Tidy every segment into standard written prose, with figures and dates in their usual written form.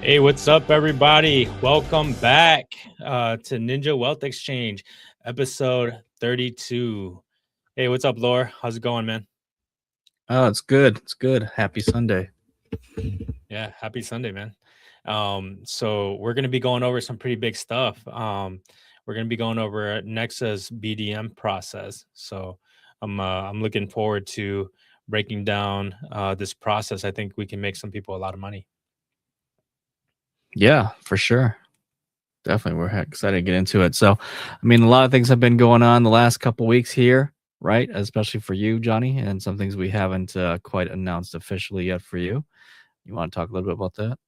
Hey, what's up, everybody? Welcome back to Ninja Wealth Exchange, episode 32. Hey, what's up, Lor? How's it going, man? Oh, it's good. It's good. Happy Sunday. Yeah, happy Sunday, man. So we're gonna be going over some pretty big stuff. We're gonna be going over NEXA's BDM process. So I'm looking forward to breaking down this process. I think we can make some people a lot of money. Yeah, for sure. Definitely. We're excited to get into it. So, I mean, a lot of things have been going on the last couple weeks here, right? Especially for you, Johnny, and some things we haven't quite announced officially yet for you. You want to talk a little bit about that?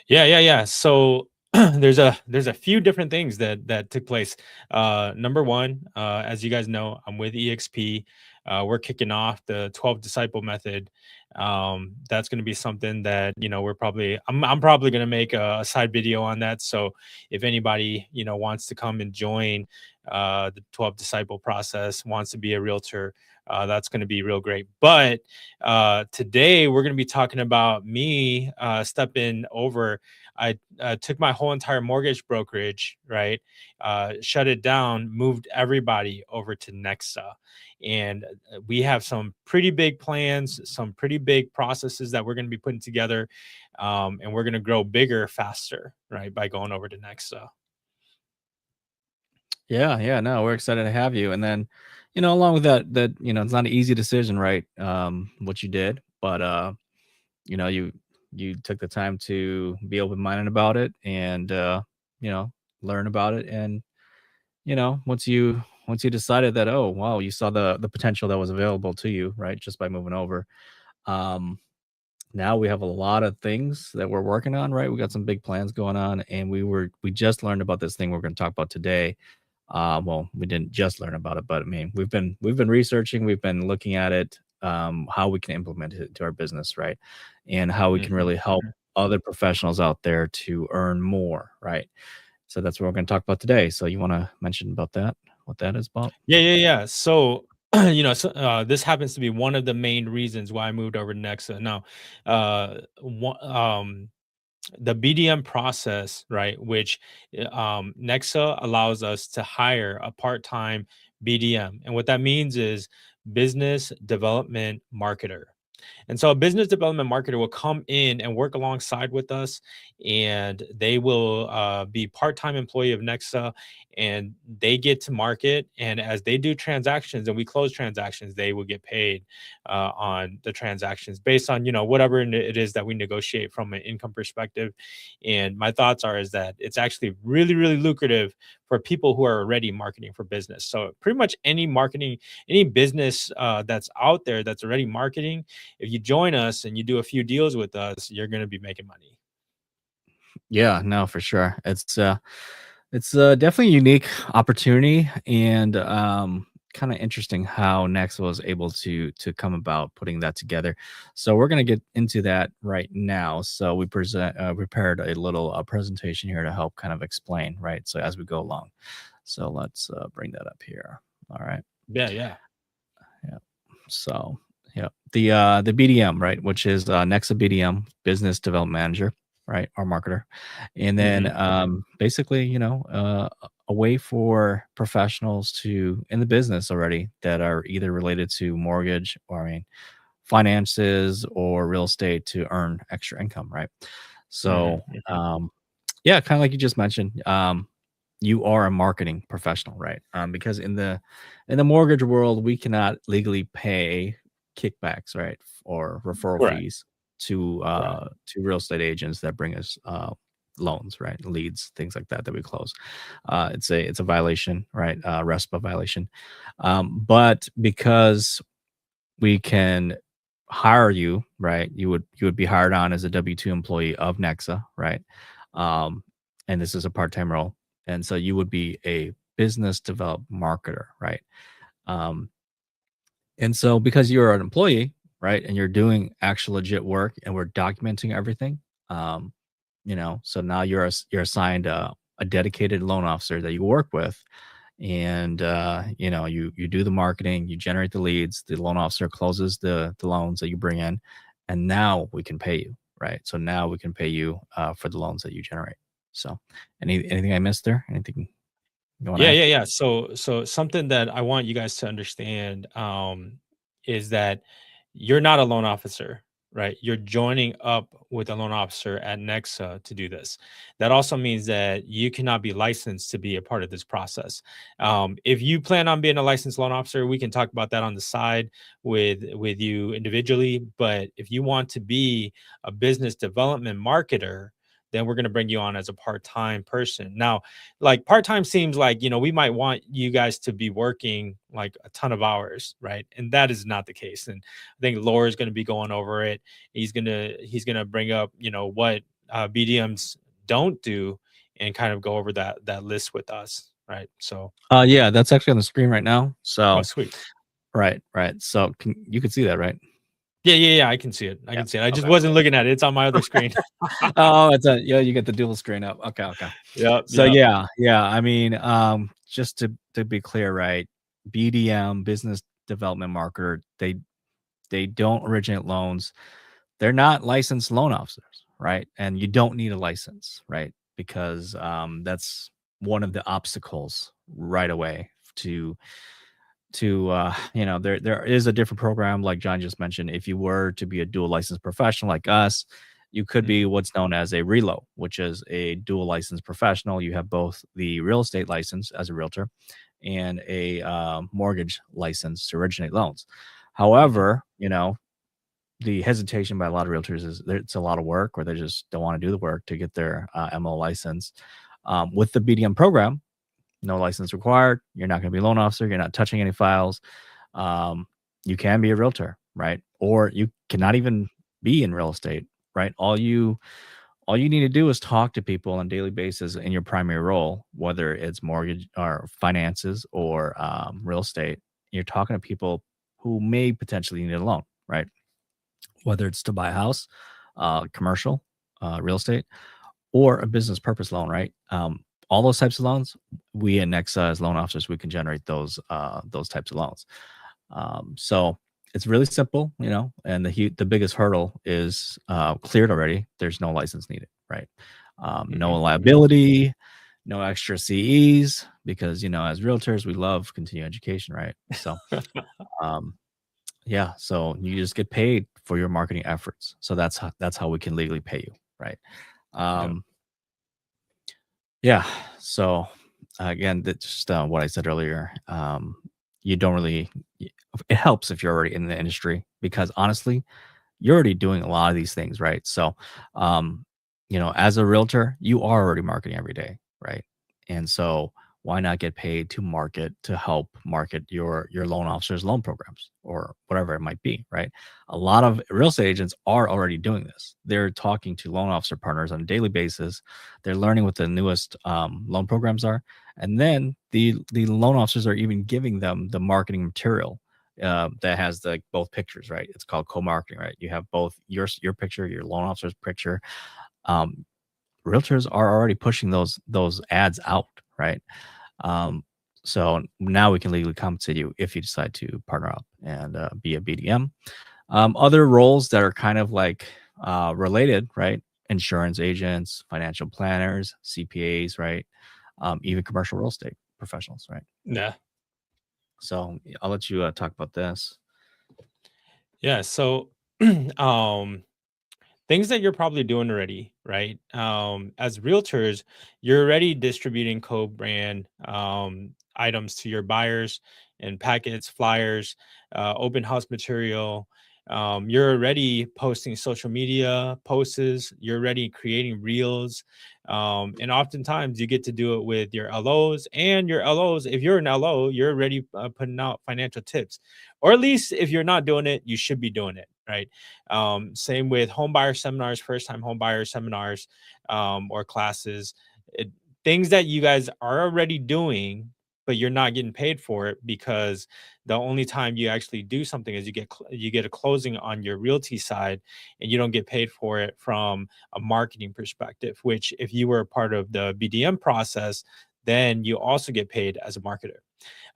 Yeah. So there's a few different things that took place. Number one, as you guys know, I'm with EXP. We're kicking off the 12 disciple method. That's going to be something that I'm probably going to make a side video on that. So if anybody wants to come and join the 12 disciple process, wants to be a realtor, that's going to be real great. But today we're going to be talking about me stepping over. I took my whole entire mortgage brokerage, right? Shut it down, moved everybody over to NEXA. And we have some pretty big plans, some pretty big processes that we're going to be putting together. And we're going to grow bigger faster, right? By going over to NEXA. Yeah. No, we're excited to have you. And then, along with that, it's not an easy decision, right? What you did, but you took the time to be open minded about it and you know, learn about it. And once you decided that, oh wow, you saw the potential that was available to you, right, just by moving over. um Now we have a lot of things that we're working on, right? We got some big plans going on, and we just learned about this thing we're going to talk about today. Well, we didn't just learn about it, but I mean, we've been researching, we've been looking at it, how we can implement it to our business, right? And how we can Mhm. really help other professionals out there to earn more, right? So that's what we're going to talk about today. So you want to mention about that, what that is about? Yeah. So, this happens to be one of the main reasons why I moved over to Nexa. Now, the BDM process, right, which Nexa allows us to hire a part-time BDM. And what that means is business development marketer. And so a business development marketer will come in and work alongside with us, and they will be part-time employee of Nexa, and they get to market. And as they do transactions and we close transactions, they will get paid on the transactions based on whatever it is that we negotiate from an income perspective. And my thoughts are is that it's actually really, really lucrative for people who are already marketing for business. So pretty much any marketing, any business that's out there that's already marketing, if you join us and you do a few deals with us, you're going to be making money. Yeah, no, for sure. It's definitely a unique opportunity, and kind of interesting how Next was able to come about putting that together. So we're gonna get into that right now. So we prepared a little presentation here to help kind of explain, right? So as we go along. So let's bring that up here. All right. Yeah. Yeah. So yeah, the BDM, right, which is Nexa BDM, Business Development Manager, right, our marketer, and then Hmm. basically, a way for professionals to in the business already that are either related to mortgage or I mean finances or real estate to earn extra income, right? So Hmm. yeah, kind of like you just mentioned, you are a marketing professional, right? Because in the mortgage world, we cannot legally pay kickbacks, right, or referral Correct. fees to Correct. to real estate agents that bring us loans, right, leads, things like that we close. It's a violation, right? RESPA violation. But because we can hire you, right? You would be hired on as a W-2 employee of Nexa, right? Um, and this is a part-time role. And so you would be a business development marketer, right? Um, and so because you're an employee, right, and you're doing actual legit work and we're documenting everything, um, so now you're assigned a dedicated loan officer that you work with, and you do the marketing, you generate the leads, the loan officer closes the loans that you bring in, and now we can pay you, right? So now we can pay you for the loans that you generate. So, anything I missed there? Anything you want to Yeah, add? yeah, yeah. So something that I want you guys to understand is that you're not a loan officer, right? You're joining up with a loan officer at NEXA to do this. That also means that you cannot be licensed to be a part of this process. If you plan on being a licensed loan officer, we can talk about that on the side with you individually. But if you want to be a business development marketer, then we're going to bring you on as a part-time person. Now, like part-time seems like, we might want you guys to be working like a ton of hours, right? And that is not the case. And I think Laura is going to be going over it. He's going to bring up, what BDMs don't do, and kind of go over that list with us, right? So, Yeah, that's actually on the screen right now. oh, So, sweet. right, right. So, you can see that, right? Yeah, yeah, yeah, I can see it. I Yeah. can see it. I just Okay. wasn't looking at it. It's on my other screen. Oh, it's a, yeah. You get the dual screen up. Okay, okay. Yep, So yep. yeah, yeah. I mean, just to be clear, right? BDM, business development marketer, they don't originate loans. They're not licensed loan officers, right? And you don't need a license, right? Because that's one of the obstacles right away to there is a different program like John just mentioned. If you were to be a dual licensed professional like us, you could be Mhm, what's known as a relo, which is a dual licensed professional. You have both the real estate license as a realtor and a mortgage license to originate loans. mhm. However, the hesitation by a lot of realtors is it's a lot of work, or they just don't want to do the work to get their MO license. With the BDM program, no license required. You're not going to be a loan officer. You're not touching any files. Um, you can be a realtor, right? Or you cannot even be in real estate, right? All you need to do is talk to people on a daily basis in your primary role, whether it's mortgage or finances or real estate. You're talking to people who may potentially need a loan, right? Whether it's to buy a house, commercial, real estate, or a business purpose loan, right? All those types of loans, we at Nexa as loan officers, we can generate those types of loans. So it's really simple, and the biggest hurdle is cleared already. There's no license needed, right? No Mhm, mhm. liability, no extra CEs, because as realtors we love continuing education, right? So um, yeah, so you just get paid for your marketing efforts. So that's how we can legally pay you, right? Yep, Um, Yeah. So again, that's just what I said earlier. You don't really. It helps if you're already in the industry because honestly, you're already doing a lot of these things, right? So, um, as a realtor, you are already marketing every day, right? And so, why not get paid to market to help market your loan officers' loan programs or whatever it might be, right? A lot of real estate agents are already doing this. They're talking to loan officer partners on a daily basis. They're learning what the newest loan programs are, and then the loan officers are even giving them the marketing material that has the both pictures, right? It's called co-marketing, right? You have both your picture, your loan officer's picture. Um, Realtors are already pushing those ads out, right? Um, so now we can legally compensate you if you decide to partner up and be a BDM. Other roles that are kind of like related, right? Insurance agents, financial planners, CPAs, right? Even commercial real estate professionals, right? Yeah. So I'll let you talk about this. Yeah. So, um, things that you're probably doing already, right? As realtors, you're already distributing co-brand items to your buyers and packets, flyers, open house material. You're already posting social media posts. You're already creating reels. And oftentimes you get to do it with your LOs, and your LOs, if you're an LO, you're already putting out financial tips, or at least if you're not doing it, you should be doing it, right? Same with home buyer seminars, first time home buyer seminars, or classes. It, things that you guys are already doing, but you're not getting paid for it, because the only time you actually do something is you get a closing on your realty side, and you don't get paid for it from a marketing perspective. Which, if you were a part of the BDM process, then you also get paid as a marketer.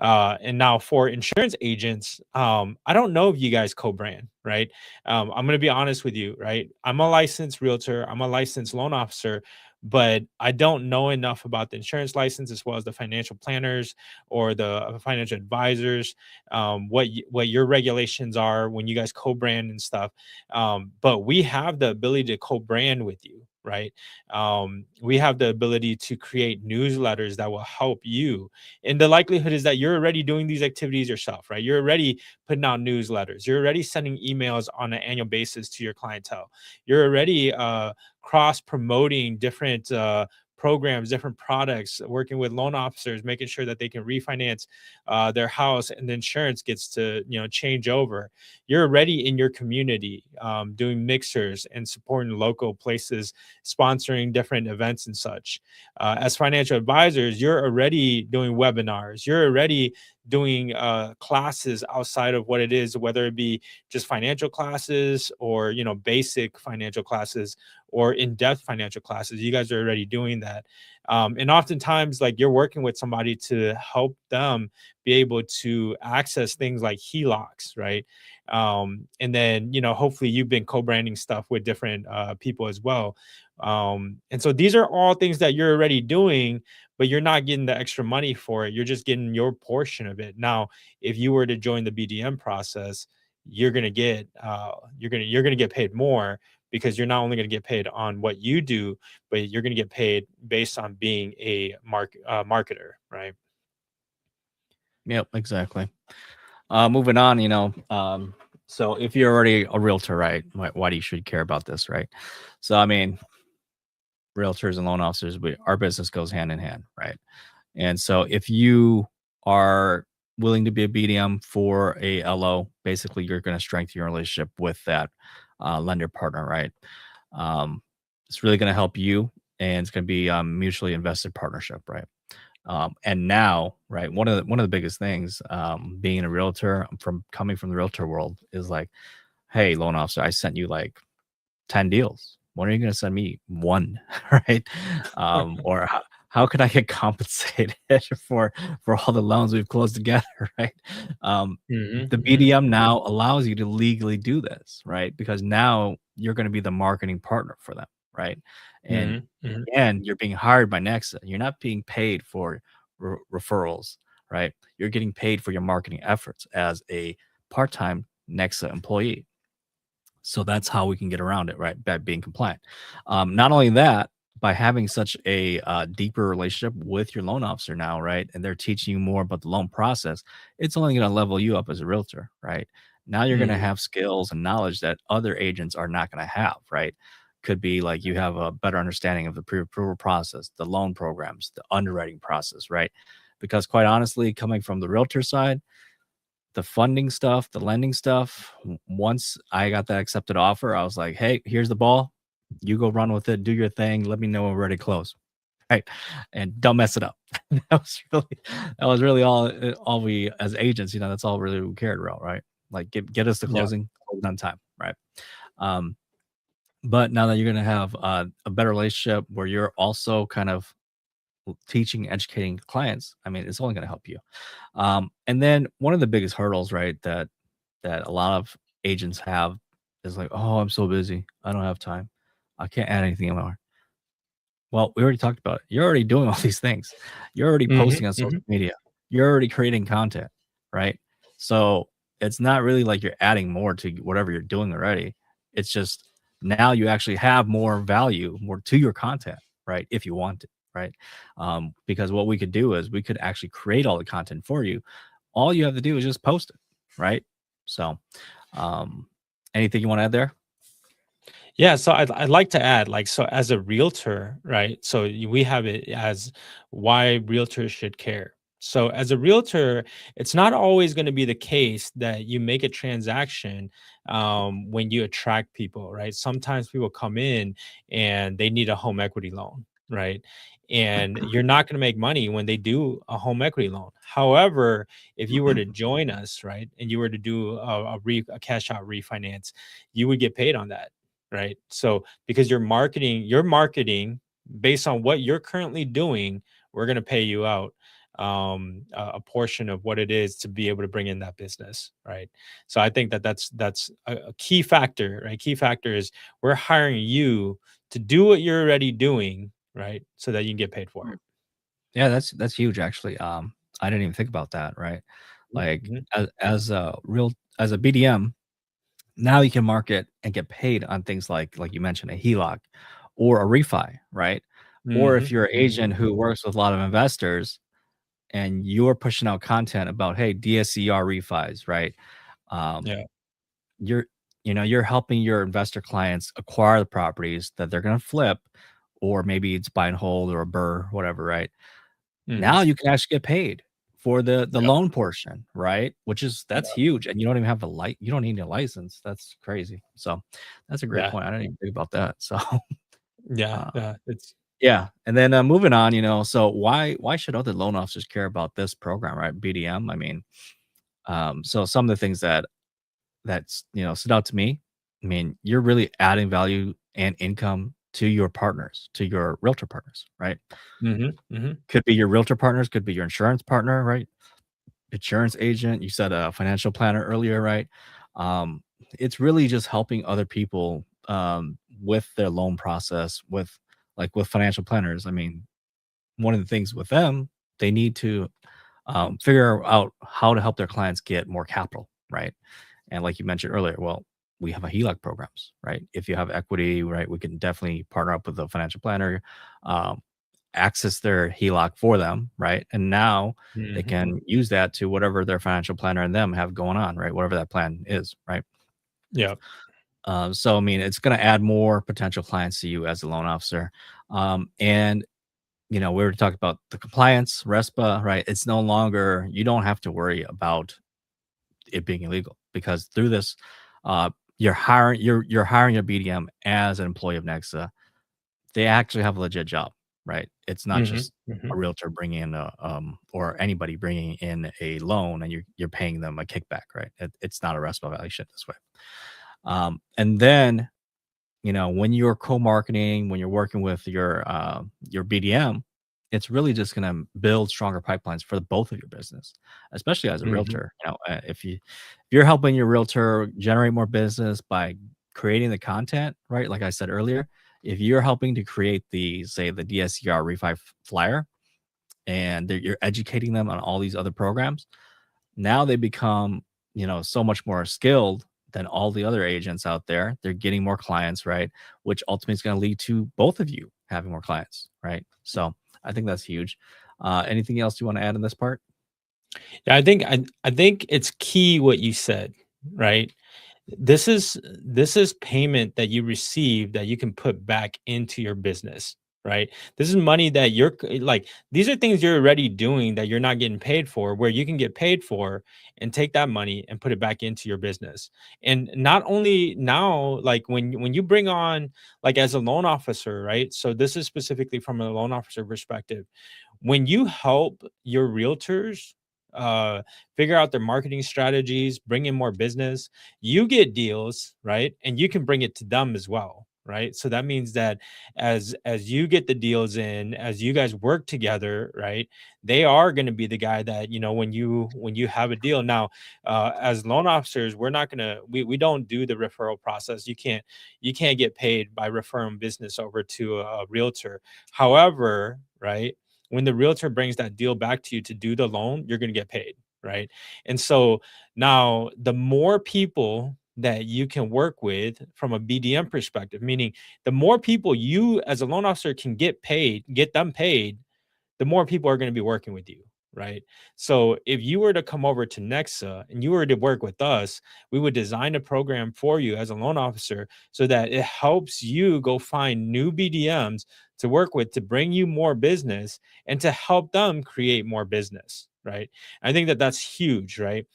And now for insurance agents, I don't know if you guys co-brand, right? I'm going to be honest with you, right? I'm a licensed realtor, I'm a licensed loan officer, but I don't know enough about the insurance license as well as the financial planners or the financial advisors, what your regulations are when you guys co-brand and stuff. But we have the ability to co-brand with you, right? We have the ability to create newsletters that will help you, and the likelihood is that you're already doing these activities yourself, right? You're already putting out newsletters, you're already sending emails on an annual basis to your clientele, you're already cross promoting different programs, different products, working with loan officers, making sure that they can refinance their house and the insurance gets to, change over. You're already in your community, doing mixers and supporting local places, sponsoring different events and such. As financial advisors, you're already doing webinars, you're already doing classes outside of what it is, whether it be just financial classes or basic financial classes or in-depth financial classes. You guys are already doing that. And oftentimes, like, you're working with somebody to help them be able to access things like HELOCs, right? And then hopefully you've been co-branding stuff with different people as well. And so these are all things that you're already doing, but you're not getting the extra money for it, you're just getting your portion of it. Now, if you were to join the BDM process, you're going to get you're going to get paid more, because you're not only going to get paid on what you do, but you're going to get paid based on being a marketer, right? Yep, exactly. Moving on, so if you're already a realtor, right? Why do you should care about this, right? So I mean, realtors and loan officers, our business goes hand in hand, right? And so if you are willing to be a BDM for a LO, basically you're going to strengthen your relationship with that lender partner, right? Um, it's really going to help you, and it's going to be mutually invested partnership, right? And now, right, one of the biggest things, being a realtor, from coming from the realtor world, is like, hey, loan officer, I sent you like 10 deals. When are you going to send me one? Right. Or how can I get compensated for all the loans we've closed together? Right. The Hmm. BDM now allows you to legally do this, right? Because now you're going to be the marketing partner for them, right? And Hmm. Hmm. and you're being hired by NEXA. You're not being paid for referrals, right? You're getting paid for your marketing efforts as a part-time NEXA employee. So that's how we can get around it, right? By being compliant. Not only that, by having such a deeper relationship with your loan officer now, right? And they're teaching you more about the loan process, it's only going to level you up as a realtor, right? Now you're going to Hmm. have skills and knowledge that other agents are not going to have, right? Could be like you have a better understanding of the pre approval process, the loan programs, the underwriting process, right? Because quite honestly, coming from the realtor side, the funding stuff, the lending stuff, once I got that accepted offer, I was like, "Hey, here's the ball. You go run with it, do your thing. Let me know when we're ready to close." Right? And don't mess it up. That was really all we as agents, that's all really we cared about, right? Like get us to Yeah. closing, close on time, right? Um, but now that you're gonna have a better relationship where you're also kind of teaching, educating clients, I mean, it's only gonna help you. And then one of the biggest hurdles, right, that a lot of agents have is like, "Oh, I'm so busy. I don't have time. I can't add anything anymore." Well, we already talked about it. You're already doing all these things. You're already Hmm. posting on social Hmm. media. You're already creating content, right? So it's not really like you're adding more to whatever you're doing already. It's just now you actually have more value, more to your content, right? If you want it, right? Because what we could do is we could actually create all the content for you. All you have to do is just post it, right? So, um, anything you want to add there? Yeah, so I'd like to add, like, so as a realtor, right? So we have it as why realtors should care. So as a realtor, it's not always going to be the case that you make a transaction when you attract people, right? Sometimes people come in and they need a home equity loan, right? And you're not going to make money when they do a home equity loan. However, if you were to join us, right, and you were to do a cash out refinance, you would get paid on that, right? So because you're marketing based on what you're currently doing, we're going to pay you out. a portion of what it is to be able to bring in that business, right? So I think that that's a key factor, right? Key factor is we're hiring you to do what you're already doing, right? So that you can get paid for it. Yeah, that's huge actually. I didn't even think about that, right? Like Mhm, as a BDM, now you can market and get paid on things like you mentioned, a HELOC or a refi, right? Or if mhm, you're an mhm. agent who works with a lot of investors and you're pushing out content about, hey, DSCR refis, right? Um, Yeah. you're you're helping your investor clients acquire the properties that they're going to flip, or maybe it's buy and hold or a burr, whatever, right? Mhm. Now you can actually get paid for the Yep. loan portion, right? Which is that's Yeah. huge, and you don't even have a you don't need a license. That's crazy. So that's a great Yeah. point. I didn't even think about that. So Yeah. uh, Yeah. It's yeah, and then moving on, so why should other loan officers care about this program, right? BDM. I mean, so some of the things that's stood out to me. I mean, you're really adding value and income to your partners, to your realtor partners, right? mhm, mhm, Could be your realtor partners, could be your insurance partner, right? Insurance agent, you said a financial planner earlier, right? Um, it's really just helping other people with their loan process, with financial planners. I mean, one of the things with them, they need to figure out how to help their clients get more capital, right? And like you mentioned earlier, well, we have a HELOC programs, right? If you have equity, right, we can definitely partner up with a financial planner, um, access their HELOC for them, right? And now they mhm. can use that to whatever their financial planner and them have going on, right? Whatever that plan is, right? Yep. So I mean, it's going to add more potential clients to you as a loan officer. And we were talking about the compliance, RESPA, right? It's no longer you don't have to worry about it being illegal because through this, uh, you're hiring a BDM as an employee of NEXA. They actually have a legit job, right? It's not Mhm, just a mhm. realtor bringing in or anybody bringing in a loan and you're paying them a kickback, right? It's not a RESPA violation this way. And then when you're co-marketing, when you're working with your BDM, it's really just going to build stronger pipelines for both of your business, especially as a Mhm. realtor. If you're helping your realtor generate more business by creating the content, right? Like I said earlier, if you're helping to create the DSCR refi flyer and you're educating them on all these other programs, now they become, so much more skilled than all the other agents out there. They're getting more clients, right? Which ultimately is going to lead to both of you having more clients, right? So I think that's huge. Anything else you want to add in this part? Yeah, I think it's key what you said, right? This is payment that you receive that you can put back into your business, right? This is money that like these are things you're already doing that you're not getting paid for, where you can get paid for and take that money and put it back into your business. And not only now, like when you bring on like as a loan officer, right? So this is specifically from a loan officer perspective. When you help your realtors uh figure out their marketing strategies, bring in more business, you get deals, right? And you can bring it to them as well, right? So that means that as you get the deals in, as you guys work together, right? They are going to be the guy that, when you have a deal. Now, as loan officers, we're not going to we don't do the referral process. You can't get paid by referring business over to a realtor. However, right? When the realtor brings that deal back to you to do the loan, you're going to get paid, right? And so now, the more people that you can work with from a BDM perspective, meaning the more people you as a loan officer can get them paid, the more people are going to be working with you, right? So if you were to come over to Nexa and you were to work with us, we would design a program for you as a loan officer so that it helps you go find new BDMs to work with to bring you more business and to help them create more business, right? I think that that's huge, right?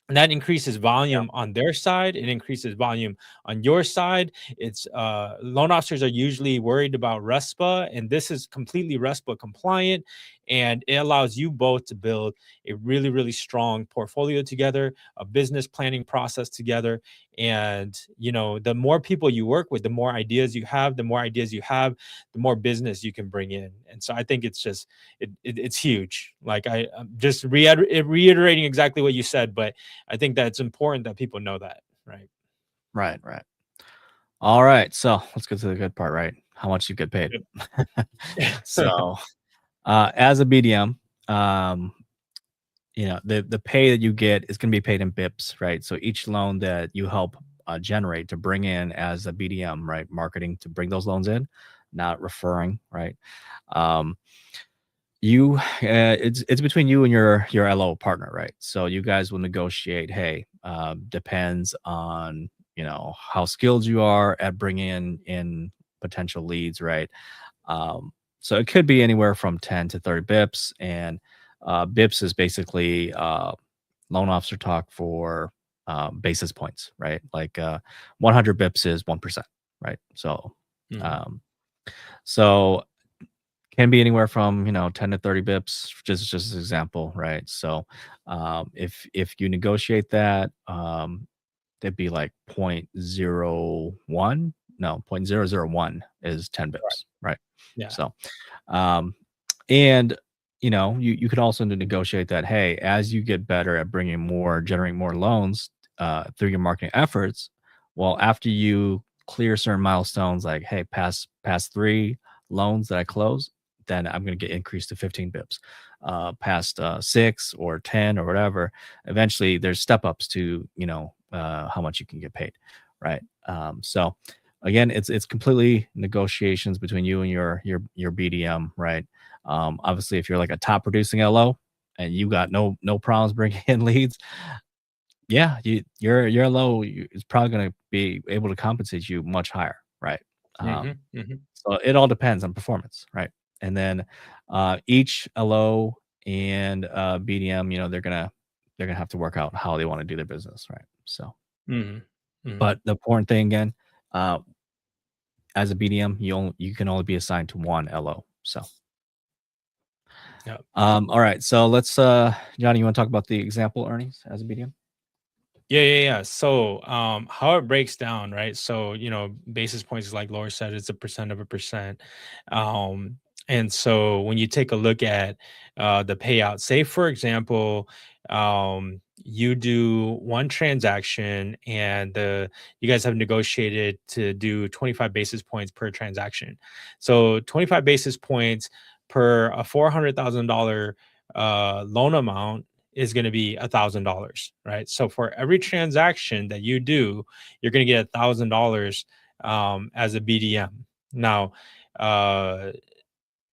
And that increases Yeah. volume on their side. It increases volume on your side. It's loan officers are usually worried about RESPA, and this is completely RESPA compliant, and it allows you both to build a really, really strong portfolio together, a business planning process together, And the more people you work with, the more ideas you have, the more business you can bring in. And so I think it's just it's huge. Like I'm just reiterating exactly what you said, but I think that it's important that people know that, right? Right, right. All right, so let's get to the good part, right? How much you get paid. Yep. So, as a BDM, um, the pay that you get is going to be paid in bips, right? So each loan that you help generate to bring in as a BDM, right, marketing to bring those loans in, not referring, right? Um, it's between you and your LO partner, right? So you guys will negotiate. Hey, depends on how skilled you are at bringing in potential leads, right? Um, so it could be anywhere from 10 to 30 bips. And bips is basically loan officer talk for basis points, right? Like 100 bips is 1%, right? So, Mhm. um, so can be anywhere from 10 to 30 bips, just an example, right? So if you negotiate that, it'd be like point zero 0.01, no, 0.001 is 10 Right. bips, right? Yeah. So um, and you could also negotiate that, hey, as you get better at generating more loans through your marketing efforts, well, after you clear certain milestones, like, hey, past 3 loans that I close, then I'm going to get increased to 15 bips. Past 6 or 10 or whatever, eventually there's step ups to how much you can get paid, right? So again, it's completely negotiations between you and your BDM, right? Obviously, if you're like a top producing LO and you got no problems bringing in leads, yeah, your LO is probably going to be able to compensate you much higher, right? Um, Mhm. Mhm. so it all depends on performance, right? And then each LO and BDM, they're gonna have to work out how they want to do their business, right? So, Mhm. Mhm. but the important thing again, uh, as a BDM, you can only be assigned to one LO. So, Yep. all right. So let's, Johnny, you want to talk about the example earnings as a BDM? Yeah. So, how it breaks down, right? So, basis points, like Laura said, it's a percent of a percent. Um, and so when you take a look at the payout, say for example, you do one transaction and you guys have negotiated to do 25 basis points per transaction. So 25 basis points per a $400,000 loan amount is going to be $1,000, right? So for every transaction that you do, you're going to get $1,000 as a BDM. Now, uh,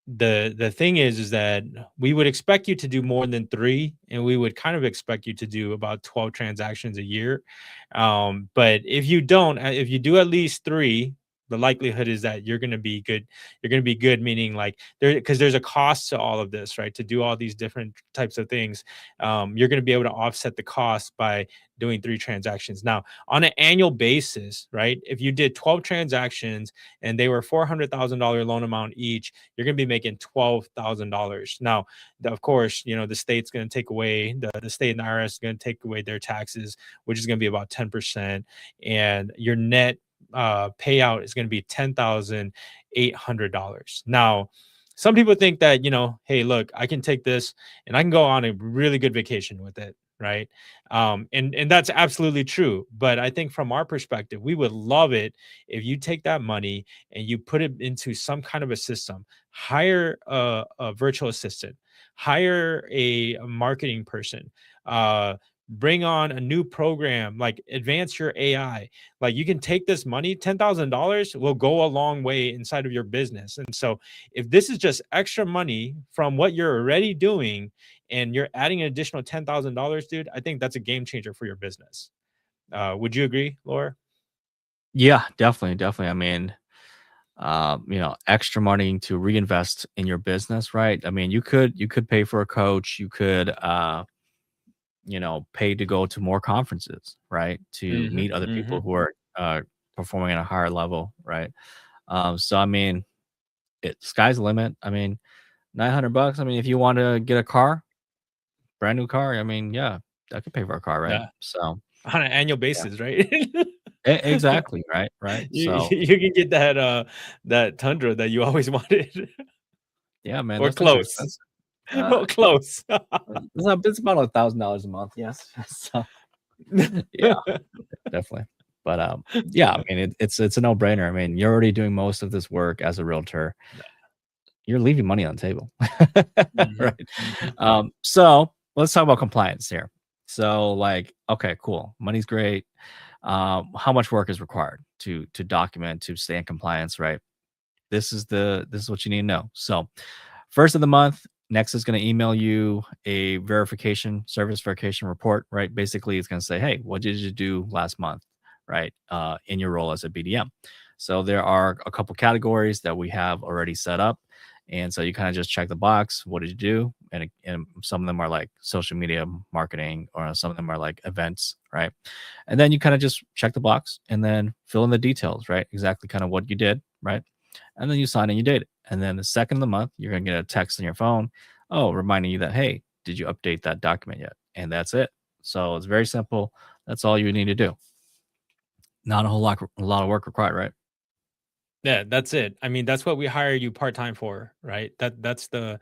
the thing is that we would expect you to do more than 3, and we would kind of expect you to do about 12 transactions a year. But if you don't, if you do at least 3, the likelihood is that you're going to be good. You're going to be good, meaning like because there's a cost to all of this, right? To do all these different types of things, you're going to be able to offset the cost by doing 3 transactions. Now, on an annual basis, right? If you did 12 transactions and they were $400,000 loan amount each, you're going to be making $12,000. Now, of course, the state's going to take away the state and the IRS is going to take away their taxes, which is going to be about 10%, and your net payout is going to be $10,800. Now, some people think that hey, look, I can take this and I can go on a really good vacation with it, right? And that's absolutely true. But I think from our perspective, we would love it if you take that money and you put it into some kind of a system, hire a virtual assistant, hire a marketing person, bring on a new program, like advance your AI. Like you can take this money, $10,000 will go a long way inside of your business. And so if this is just extra money from what you're already doing and you're adding an additional $10,000, dude, I think that's a game changer for your business. Would you agree, Laura? Yeah, definitely, definitely. I mean, extra money to reinvest in your business, right? I mean, you could pay for a coach, you could pay to go to more conferences, right? To Hmm. meet other people Hmm. who are performing at a higher level, right? So I mean, sky's the limit. I mean, $900. I mean, if you want to get a car, brand new car, I mean, yeah, I could pay for a car, right? Yeah. So, on an annual Yeah. basis, right? Exactly. Right. Right. So You can get that that Tundra that you always wanted, yeah, man, or those things are close, expensive. or close. It's about $1,000 a month. Yes. So yeah, definitely. But yeah, I mean, it's a no brainer. I mean, you're already doing most of this work as a realtor. You're leaving money on the table, Mhm, right? mhm. So let's talk about compliance here. So, like, okay, cool, money's great. How much work is required to document to stay in compliance, right? This is what you need to know. So, first of the month, Next is going to email you a service verification report, right? Basically, it's going to say, hey, what did you do last month, right? In your role as a BDM. So there are a couple categories that we have already set up. And so you kind of just check the box. What did you do? And some of them are like social media marketing, or some of them are like events, right? And then you kind of just check the box and then fill in the details, right? Exactly kind of what you did, right? And then you sign and you date it. And then the second of the month, you're gonna get a text on your phone, oh, reminding you that, hey, did you update that document yet? And that's it. So it's very simple. That's all you need to do. Not a lot of work required, right? Yeah, that's it. I mean, that's what we hire you part-time for, right? That's the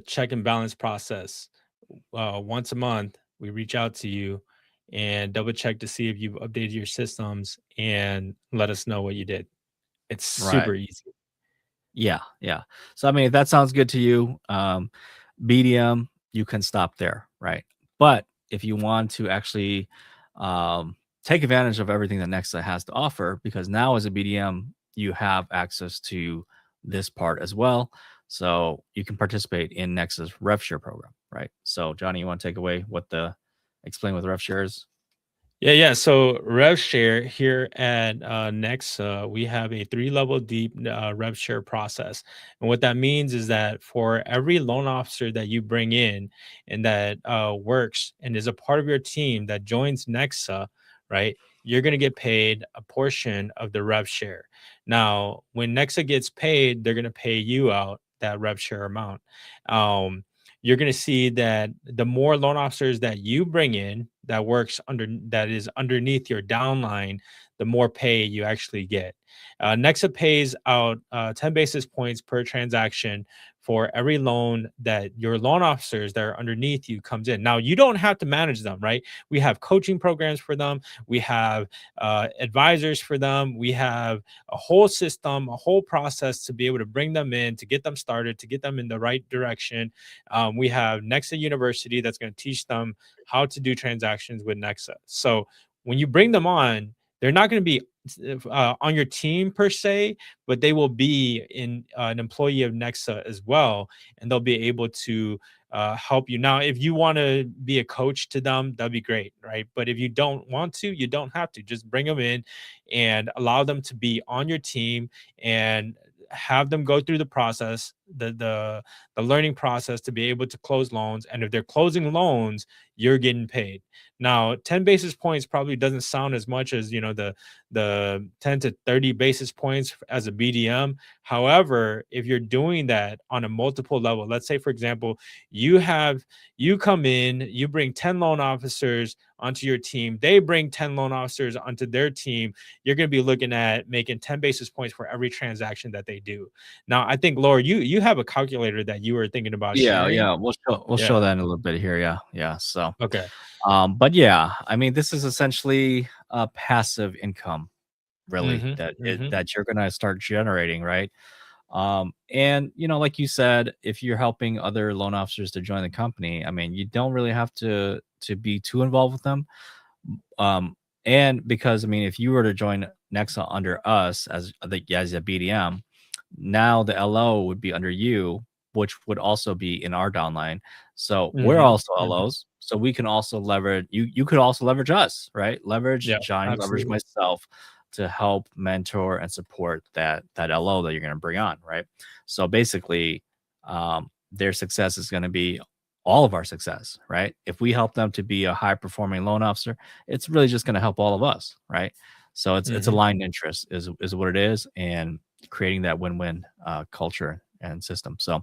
check and balance process. Once a month, we reach out to you and double check to see if you've updated your systems and let us know what you did. It's Right. super easy. Yeah, yeah. So I mean, if that sounds good to you, BDM, you can stop there, right? But if you want to actually take advantage of everything that Nexa has to offer, because now as a BDM, you have access to this part as well. So you can participate in Nexa's rev share program, right? So Johnny, you want to take away explain what the rev share is? Yeah, yeah. So rev share here at NEXA, we have a three-level deep rev share process, and what that means is that for every loan officer that you bring in and that works and is a part of your team that joins NEXA, right? You're going to get paid a portion of the rev share. Now, when NEXA gets paid, they're going to pay you out that rev share amount. Um, you're going to see that the more loan officers that you bring in that is underneath your downline, the more pay you actually get. Nexa pays out 10 basis points per transaction for every loan that your loan officers that are underneath you comes in. Now, you don't have to manage them, right? We have coaching programs for them. We have advisors for them. We have a whole system, a whole process to be able to bring them in, to get them started, to get them in the right direction. We have Nexa University that's going to teach them how to do transactions with Nexa. So when you bring them on, they're not going to be on your team per se, but they will be in an employee of Nexa as well, and they'll be able to help you. Now, if you want to be a coach to them, that'd be great, right? But if you don't want to, you don't have to. Just bring them in and allow them to be on your team and have them go through the process, the learning process to be able to close loans. And if they're closing loans, you're getting paid. Now, 10 basis points probably doesn't sound as much as, the 10 to 30 basis points as a BDM. However, if you're doing that on a multiple level, let's say, for example, you come in, you bring 10 loan officers onto your team, they bring 10 loan officers onto their team, you're going to be looking at making 10 basis points for every transaction that they do. Now, I think, Laura, you have a calculator that you were thinking about Yeah, sharing. yeah. We'll show Yeah. that in a little bit here. Yeah, yeah. So Okay. but yeah, I mean, this is essentially a passive income, really, Mm-hmm. Mm-hmm. that you're gonna start generating, right? And like you said, if you're helping other loan officers to join the company, I mean, you don't really have to be too involved with them. Um, and because I mean, if you were to join Nexa under us as a BDM, now the LO would be under you, which would also be in our downline. So we're Mm-hmm. also Mm-hmm. LOs. So we can also leverage you. You could also leverage us, right? Leverage Yeah, Johnny, leverage absolutely. myself to help mentor and support that LO that you're going to bring on, right? So basically, their success is going to be all of our success, right? If we help them to be a high performing loan officer, it's really just going to help all of us, right? So it's Mm-hmm. aligned interest is what it is, and creating that win-win culture and system. So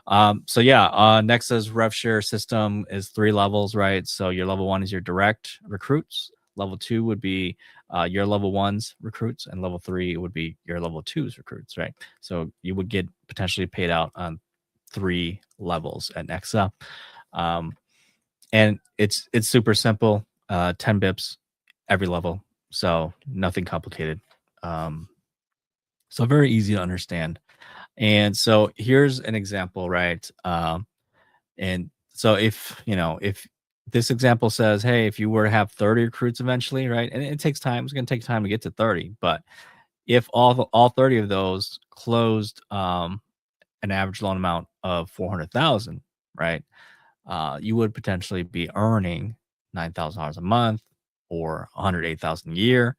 yeah, Nexa's rev share system is 3 levels, right? So your level 1 is your direct recruits. Level 2 would be your level 1's recruits, and level 3 would be your level 2's recruits, right? So you would get potentially paid out on 3 levels at Nexa. Um, and it's super simple. 10 bips every level, so nothing complicated. Um, so very easy to understand. And so here's an example, right? And so if this example says, hey, if you were to have 30 recruits eventually, right? And it takes time, it's going to take time to get to 30, but if all 30 of those closed an average loan amount of 400,000, right? You would potentially be earning $9,000 a month or 108,000 a year.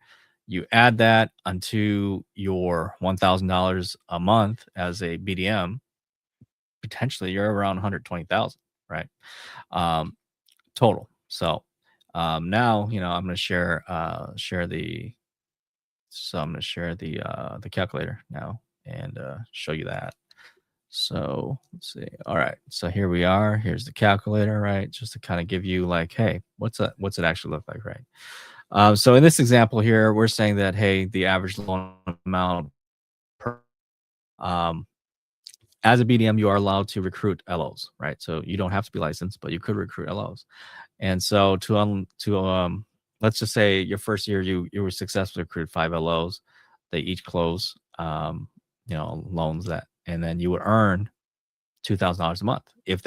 You add that onto your $1,000 a month as a BDM, potentially you're around 120,000, right? Um, total. So now I'm going to share the I'm going to share the calculator now and show you that. So let's see. All right. So here we are. Here's the calculator, right? Just to kind of give you like, hey, what's it actually look like, right? So in this example here, we're saying that hey, the average loan amount per as a BDM, you are allowed to recruit LOs, right? So you don't have to be licensed, but you could recruit LOs. And so let's just say your first year you were successfully recruit 5 LOs. They each close loans that, and then you would earn $2,000 a month if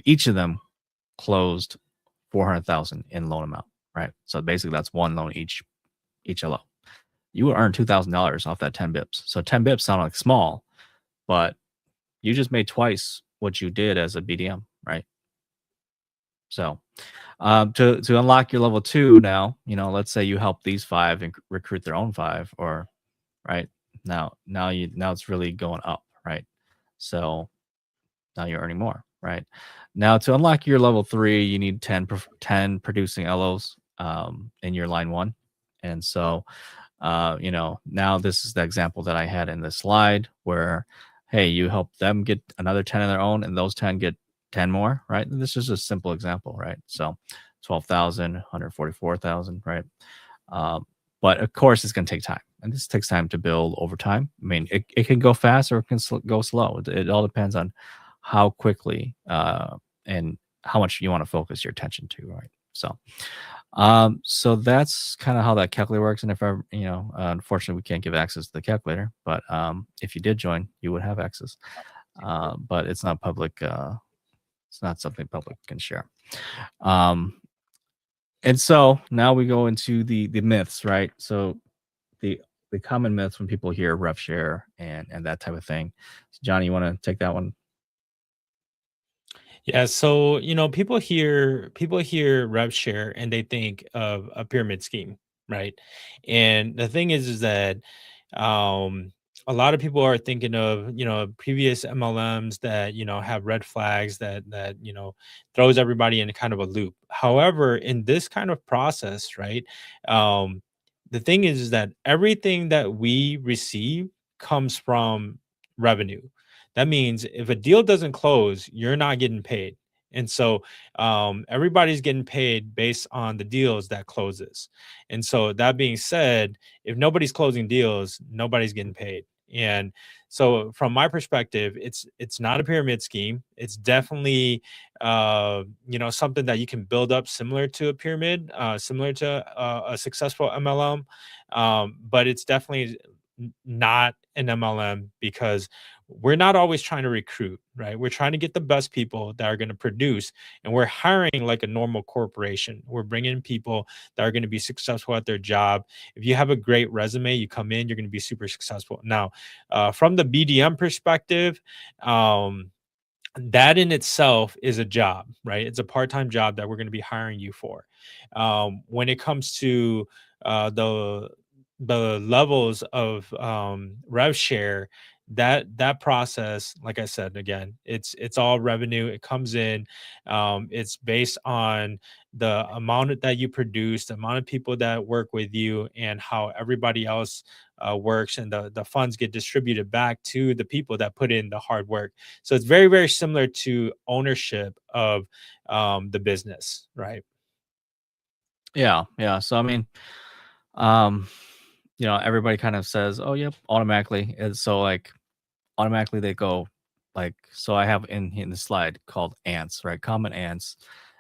each of them closed 400,000 in loan amount, right? So basically that's one loan each LO. You would earn $2,000 off that 10 bips. So 10 bips sound like small, but you just made twice what you did as a BDM, right? So to unlock your level 2 now, let's say you help these 5 and recruit their own 5, or right now it's really going up, right? So now you're earning more, right? Now to unlock your level 3, you need 10 producing LOs in your line 1. And so now this is the example that I had in this slide where, hey, you help them get another 10 of their own and those 10 get 10 more, right? And this is a simple example, right? So 12,000, 144,000, right? But of course it's going to take time, and this takes time to build over time. I mean, it can go fast or it can go slow. It all depends on how quickly and how much you want to focus your attention to, right? So that's kind of how that calculator works. And if unfortunately we can't give access to the calculator, but if you did join, you would have access. But it's not public. It's not something public can share. And so now we go into the myths, right? So the common myths when people hear rev share and that type of thing. So Johnny, you want to take that one? Yeah, so people hear rev share and they think of a pyramid scheme, right? And the thing is that um a lot of people are thinking of, previous MLMs that, have red flags that throws everybody in kind of a loop. However, in this kind of process, right? Um the thing is that everything that we receive comes from revenue. That means if a deal doesn't close, you're not getting paid. And so everybody's getting paid based on the deals that closes. And so that being said, if nobody's closing deals, nobody's getting paid. And so from my perspective, it's not a pyramid scheme. It's definitely something that you can build up similar to a pyramid, similar to a successful MLM. But it's definitely not an MLM because we're not always trying to recruit, right? We're trying to get the best people that are going to produce, and we're hiring like a normal corporation. We're bringing people that are going to be successful at their job. If you have a great resume, you come in, you're going to be super successful. Now, from the BDM perspective, that in itself is a job, right? It's a part-time job that we're going to be hiring you for. When it comes to the levels of rev share, that process, like I said, again, it's all revenue. It comes in. It's based on the amount that you produce, the amount of people that work with you, and how everybody else works, and the funds get distributed back to the people that put in the hard work. So it's very, very similar to ownership of the business, right? Yeah, yeah. So I mean, um, everybody kind of says, "Oh, yep, automatically." And so like automatically they go like so I have in the slide called ants, right? Common ants.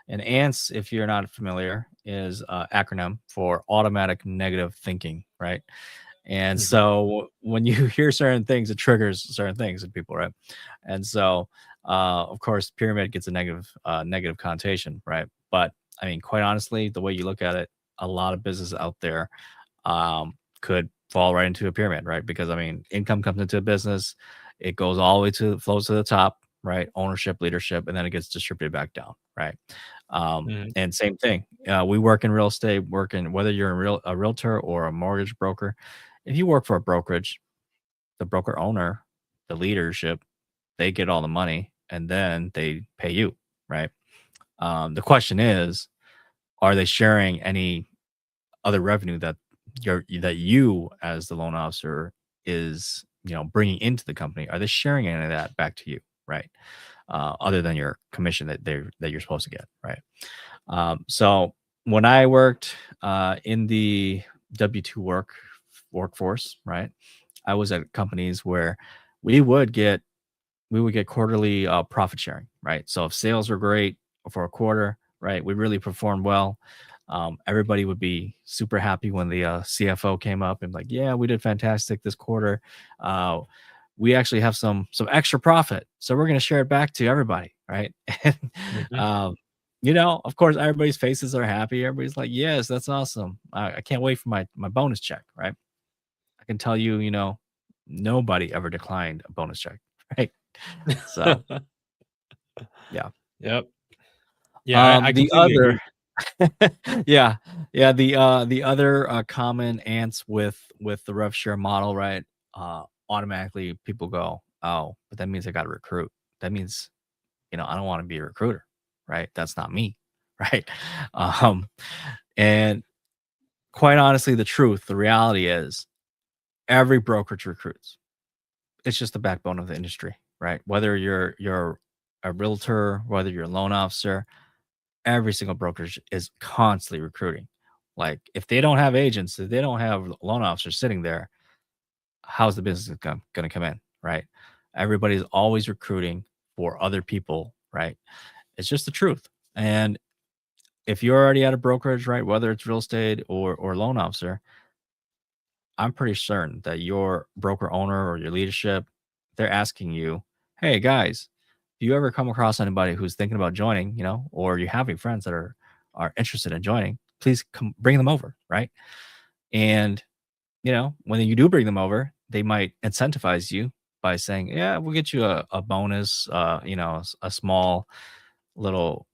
And ants, if you're not familiar, is acronym for automatic negative thinking, right? And Hmm. so when you hear certain things, it triggers certain things in people, right? And so of course pyramid gets a negative connotation, right? But I mean, quite honestly, the way you look at it, a lot of business out there could fall right into a pyramid, right? Because I mean, income comes into a business, it goes all the way to flows to the top, right? Ownership, leadership, and then it gets distributed back down, right? Hmm. And same thing. We work in real estate, working whether you're a realtor or a mortgage broker. If you work for a brokerage, the broker owner, the leadership, they get all the money and then they pay you, right? The question is, are they sharing any other revenue that you as the loan officer is bringing into the company? Are they sharing any of that back to you, right? Other than your commission that you're supposed to get, right? So when I worked in the W-2 workforce, right, I was at companies where we would get quarterly profit sharing, right? So if sales were great for a quarter, right, we really performed well. Everybody would be super happy when the CFO came up and like, yeah, we did fantastic this quarter. Uh, we actually have some extra profit, so we're going to share it back to everybody, right? And, Hmm. um, of course, everybody's faces are happy. Everybody's like, yes, that's awesome. I can't wait for my bonus check, right? I can tell you, nobody ever declined a bonus check, right? So, yeah. Yep. Yeah, I The completely other agree. yeah, yeah, the other, common ants with the rev share model, right? Automatically people go, "Oh, but that means I gotta recruit. That means, I don't wanna be a recruiter, right? That's not me." Right? Um, and quite honestly, the reality is every brokerage recruits. It's just the backbone of the industry, right? Whether you're a realtor, whether you're a loan officer, every single brokerage is constantly recruiting. Like if they don't have agents, if they don't have loan officers sitting there, how's the business going to come in, right? Everybody's always recruiting for other people, right? It's just the truth. And if you're already at a brokerage, right, whether it's real estate or loan officer, I'm pretty certain that your broker owner or your leadership, they're asking you, "Hey guys, if you ever come across anybody who's thinking about joining, or you have any friends that are interested in joining, please come bring them over, right?" And when you do bring them over, they might incentivize you by saying, "Yeah, we'll get you a bonus, a small little,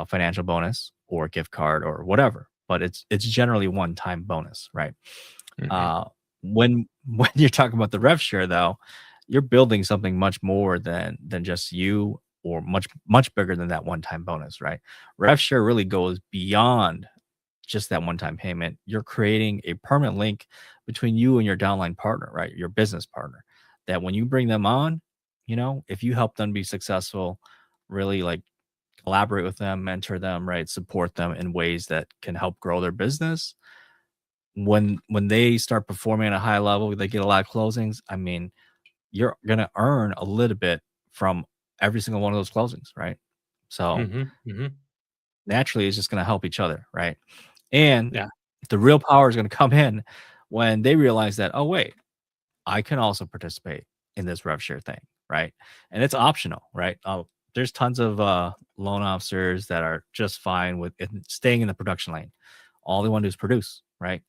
financial bonus or a gift card or whatever." But it's generally one time bonus, right? Hmm. Uh, when when you're talking about the rev share, though, you're building something much more than just you, or much bigger than that one time bonus, right? Rev share really goes beyond just that one time payment. You're creating a permanent link between you and your downline partner, right? Your business partner. That when you bring them on, if you help them be successful, really like collaborate with them, mentor them, right? Support them in ways that can help grow their business, when they start performing at a high level, they get a lot of closings. I mean, you're gonna earn a little bit from every single one of those closings, right? So Hmm. Hmm. naturally, it's just gonna help each other, right? And Yeah. the real power is gonna come in when they realize that, oh wait, I can also participate in this rev share thing, right? And it's optional, right? There's tons of loan officers that are just fine with staying in the production lane. All they want to do is produce, right?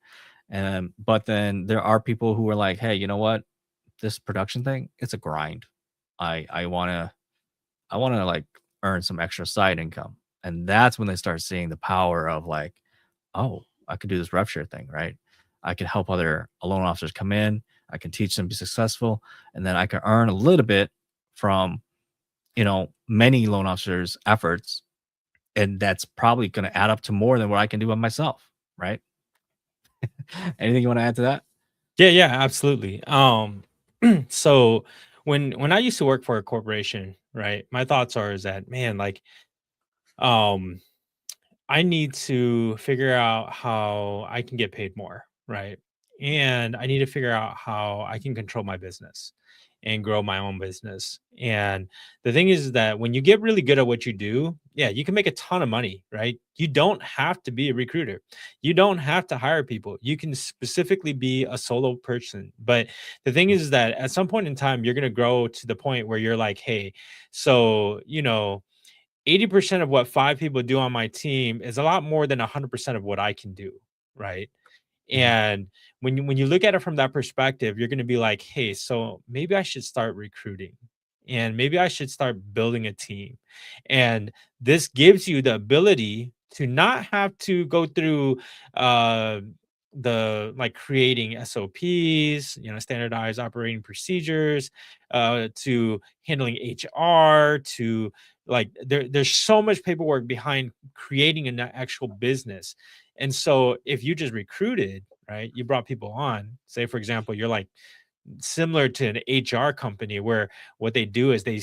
But then there are people who are like, hey, you know what? This production thing, it's a grind. I wanna like earn some extra side income. And that's when they start seeing the power of like, oh, I could do this rev share thing, right? I can help other loan officers come in, I can teach them to be successful, and then I can earn a little bit from, many loan officers' efforts. And that's probably gonna add up to more than what I can do by myself, right? Anything you want to add to that? Yeah, yeah, absolutely. So when I used to work for a corporation, right, my thoughts are is that, man, like, um I need to figure out how I can get paid more, right? And I need to figure out how I can control my business and grow my own business. And the thing is that when you get really good at what you do, yeah, you can make a ton of money, right? You don't have to be a recruiter. You don't have to hire people. You can specifically be a solo person. But the thing is that at some point in time, you're going to grow to the point where you're like, hey, so, 80% of what 5 people do on my team is a lot more than 100% of what I can do, right? Mhm. And when you look at it from that perspective, you're gonna be like, "Hey, so maybe I should start recruiting, and maybe I should start building a team." And this gives you the ability to not have to go through uh the like creating SOPs, standardized operating procedures, to handling HR, to like there's so much paperwork behind creating an actual business. And so if you just recruited, right, you brought people on, say for example, you're like similar to an HR company where what they do is they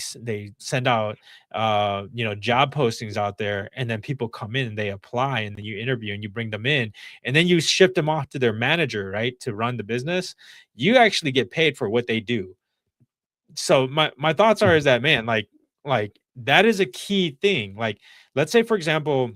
send out job postings out there, and then people come in and they apply, and then you interview and you bring them in, and then you ship them off to their manager, right, to run the business. You actually get paid for what they do. So my thoughts are Mhm. is that, man, like that is a key thing. Like, let's say for example,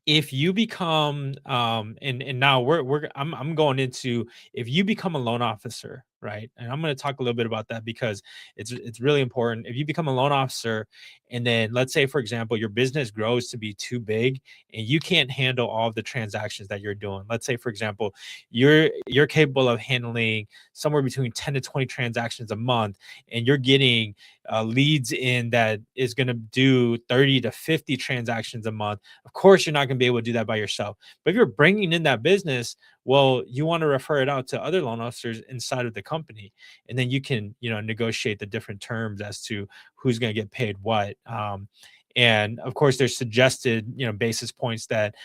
if you become and now I'm going into, if you become a loan officer, right, and I'm going to talk a little bit about that because it's really important. If you become a loan officer, and then let's say for example your business grows to be too big and you can't handle all of the transactions that you're doing, let's say for example you're capable of handling somewhere between 10 to 20 transactions a month, and you're getting leads in that is going to do 30 to 50 transactions a month. Of course, you're not going to be able to do that by yourself. But if you're bringing in that business, well, you want to refer it out to other loan officers inside of the company, and then you can, negotiate the different terms as to who's going to get paid what. And of course, there's suggested, basis points that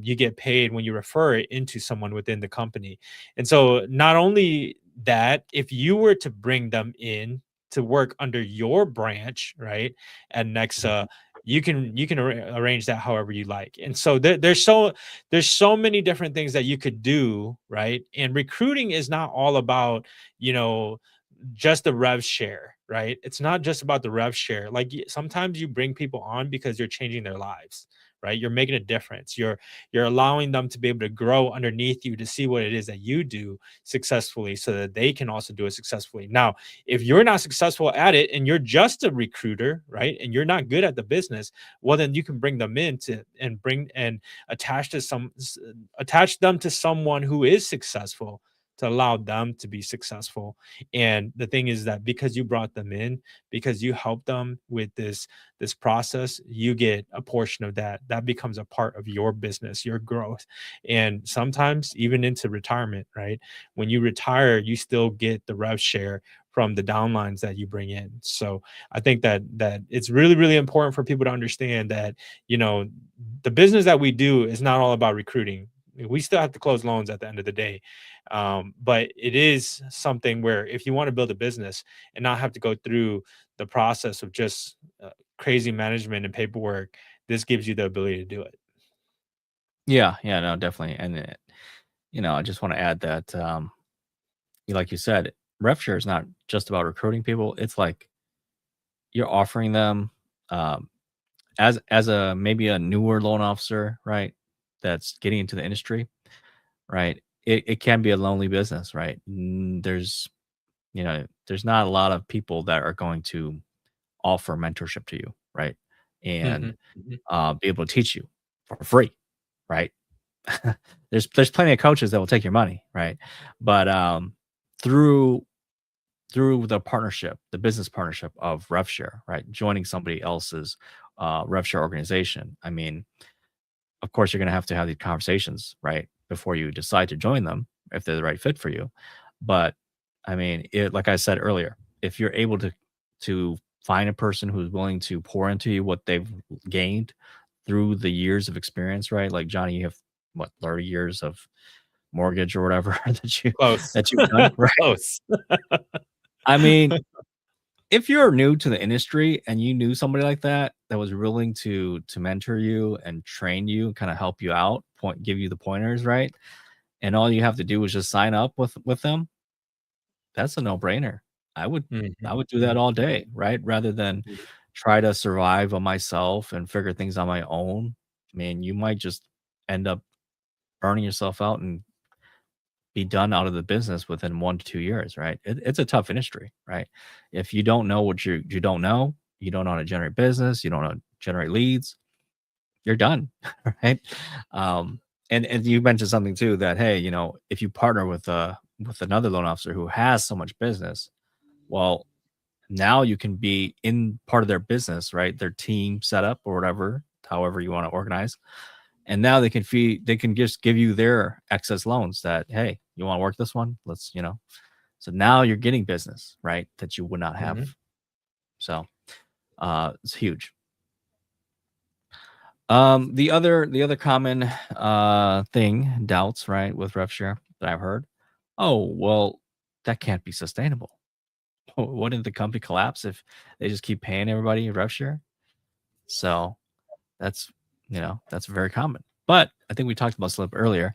you get paid when you refer it into someone within the company. And so, not only that, if you were to bring them in to work under your branch, right, at Mhm. NEXA, you can arrange that however you like. And so there's so many different things that you could do, right? And recruiting is not all about, you know just the rev share, right? It's not just about the rev share. Like, sometimes you bring people on because you're changing their lives, right? You're making a difference. You're allowing them to be able to grow underneath you, to see what it is that you do successfully, so that they can also do it successfully. Now, if you're not successful at it and you're just a recruiter, right, and you're not good at the business, well, then you can bring them in to and bring and attach them to someone who is successful, to allow them to be successful. And the thing is that because you brought them in, because you helped them with this process, you get a portion of that becomes a part of your business, your growth. And sometimes even into retirement, right, when you retire, you still get the rev share from the downlines that you bring in. So I think that it's really, really important for people to understand that, you know the business that we do is not all about recruiting. We still have to close loans at the end of the day. But it is something where if you want to build a business and not have to go through the process of just crazy management and paperwork, this gives you the ability to do it. Yeah, yeah, no, definitely. And I just want to add that, like you said, ref share is not just about recruiting people. It's like you're offering them, um, as a maybe a newer loan officer, right? That's getting into the industry, right? It can be a lonely business, right? There's not a lot of people that are going to offer mentorship to you, right? Hmm. And Hmm. be able to teach you for free, right? There's plenty of coaches that will take your money, right? But through through the partnership, the business partnership of RevShare, right? Joining somebody else's RevShare organization. I mean, of course, you're going to have these conversations, right, before you decide to join them if they're the right fit for you. But I mean, like I said earlier, if you're able to find a person who's willing to pour into you what they've gained through the years of experience, right? Like Johnny, you have what 30 years of mortgage or whatever Close. that you've done, right? Close. I mean, if you're new to the industry and you knew somebody like that that was willing to mentor you and train you, kind of help you out, give you the pointers, right? And all you have to do is just sign up with them, that's a no-brainer. I would I Mhm, would do that mhm, all day, right? Rather than mhm. try to survive on myself and figure things on my own. Man, you might just end up burning yourself out and be done out of the business within 1 to 2 years, right? It's a tough industry, right? If you don't know what you don't know, you don't know how to generate business, you don't know how to generate leads, you're done, right? Um, and you mentioned something too that, hey, if you partner with another loan officer who has so much business, well, now you can be in part of their business, right? Their team setup or whatever, however you want to organize. And now they can just give you their excess loans that, hey, you want to work this one? So now you're getting business, right? That you would not have. Mhm. So it's huge. The other common thing, doubts, right, with rev share that I've heard. Oh, well, that can't be sustainable. Wouldn't the company collapse if they just keep paying everybody rev share? So that's that's very common. But I think we talked about slip earlier.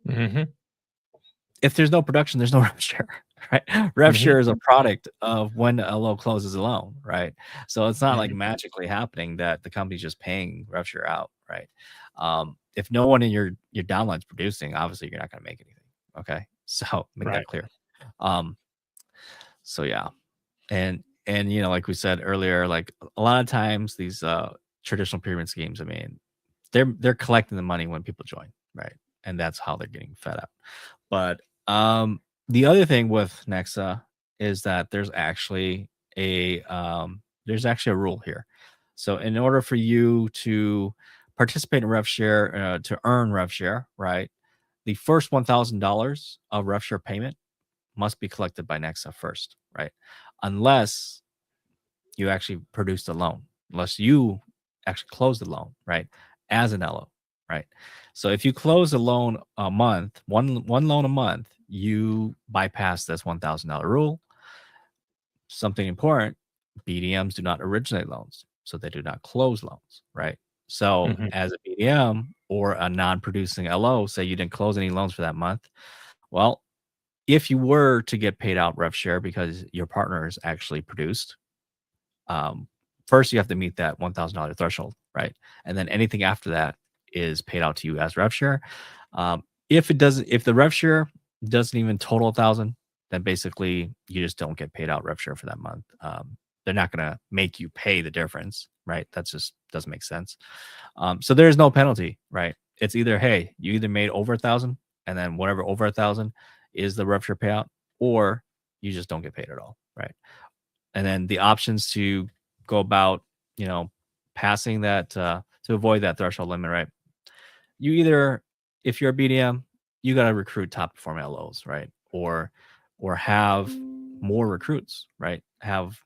Mhm, If there's no production, there's no rev share, right? Rev mhm, share is a product of when a loan closes a loan, right? So it's not like mhm. magically happening that the company's just paying rev share out, right? If no one in your downline's producing, obviously you're not going to make anything. Okay, so make that Right. clear. Um, so yeah, and like we said earlier, like a lot of times these traditional pyramid schemes, I mean, they're collecting the money when people join, right? And that's how they're getting fed up. But the other thing with Nexa is that there's actually a rule here. So in order for you to participate in rev share, to earn rev share, right, the first $1,000 of rev share payment must be collected by Nexa first, right? Unless you actually produced a loan, unless you actually close the loan, right? As an LO, right? So if you close a loan a month, one loan a month, you bypass this $1,000 rule. Something important: BDMs do not originate loans, so they do not close loans, right? So Mhm. as a BDM or a non-producing LO, say you didn't close any loans for that month, well, if you were to get paid out rev share because your partners actually produced, um, first you have to meet that $1,000 threshold, right? And then anything after that is paid out to you as rev share. If the rev share doesn't even total 1,000, then basically you just don't get paid out rev share for that month. They're not going to make you pay the difference, right? That just doesn't make sense. So there's no penalty, right? It's either, hey, you either made over 1,000, and then whatever over 1,000 is the rev share payout, or you just don't get paid at all, right? And then the options to go about, you know, passing that to avoid that threshold limit, right? You either, if you're a BDM, you got to recruit top performing LOs, right? Or have more recruits, right? Have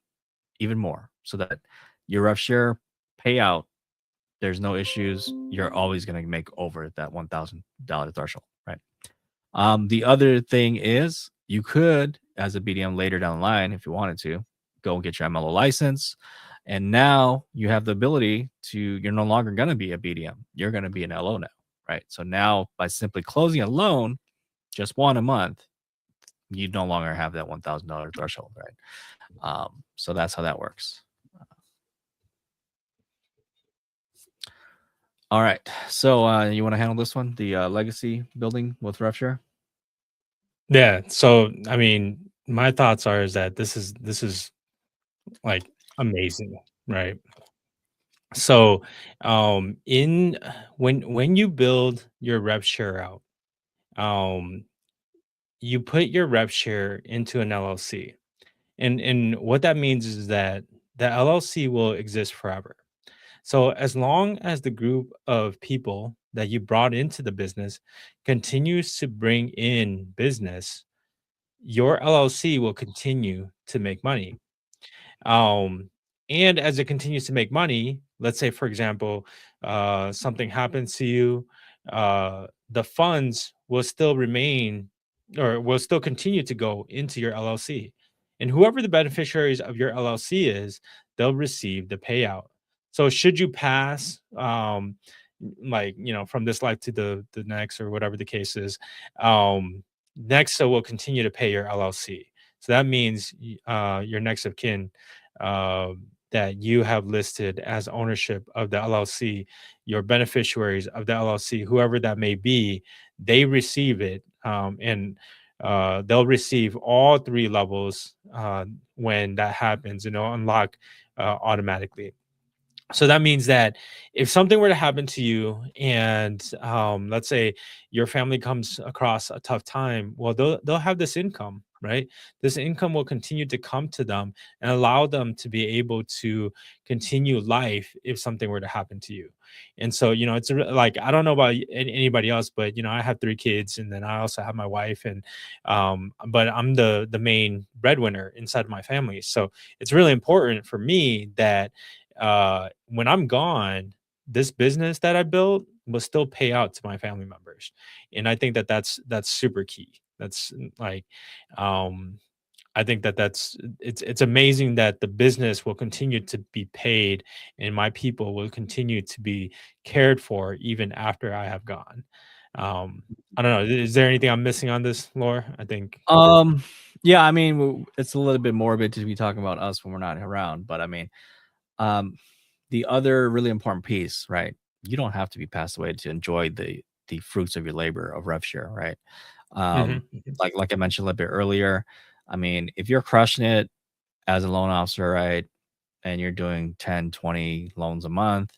even more so that your rev share payout, there's no issues. You're always going to make over that $1,000 threshold, right? The other thing is you could, as a BDM later down the line, if you wanted to, go and get your MLO license. And now you have the ability to, you're no longer going to be a BDM. You're going to be an LO now, right? So now by simply closing a loan, just one a month, you no longer have that $1,000 threshold, right? So that's how that works. All right. So you want to handle this one, the legacy building with RevShare? Yeah. So, I mean, my thoughts are is that this is like amazing, right? So, in when you build your rev share out, um, you put your rev share into an LLC, and what that means is that the LLC will exist forever. So, as long as the group of people that you brought into the business continues to bring in business, your LLC will continue to make money. Um, and as it continues to make money, let's say, for example, something happens to you, the funds will still remain or will still continue to go into your LLC. And whoever the beneficiaries of your LLC is, they'll receive the payout. So should you pass, like, from this life to the next, or whatever the case is, um, NEXA will continue to pay your LLC. So that means your next of kin that you have listed as ownership of the LLC, your beneficiaries of the LLC, whoever that may be, they receive it, and they'll receive all three levels when that happens, and it'll unlock automatically. So that means that if something were to happen to you, and let's say your family comes across a tough time, well, they'll have this income, right? This income will continue to come to them and allow them to be able to continue life if something were to happen to you. And so, like, I don't know about anybody else, but I have three kids, and then I also have my wife, and but I'm the main breadwinner inside of my family. So it's really important for me that when I'm gone, this business that I built will still pay out to my family members. And I think that that's super key. That's like, um, I think that it's amazing that the business will continue to be paid, and my people will continue to be cared for even after I have gone. I don't know. Is there anything I'm missing on this, Laura? I think. Um, yeah, I mean, it's a little bit morbid to be talking about us when we're not around, but I mean, um, the other really important piece, right? You don't have to be passed away to enjoy the fruits of your labor of rev share, right? Mhm, Um, mhm, like I mentioned a little bit earlier, I mean, if you're crushing it as a loan officer, right, and you're doing 10, 20 loans a month,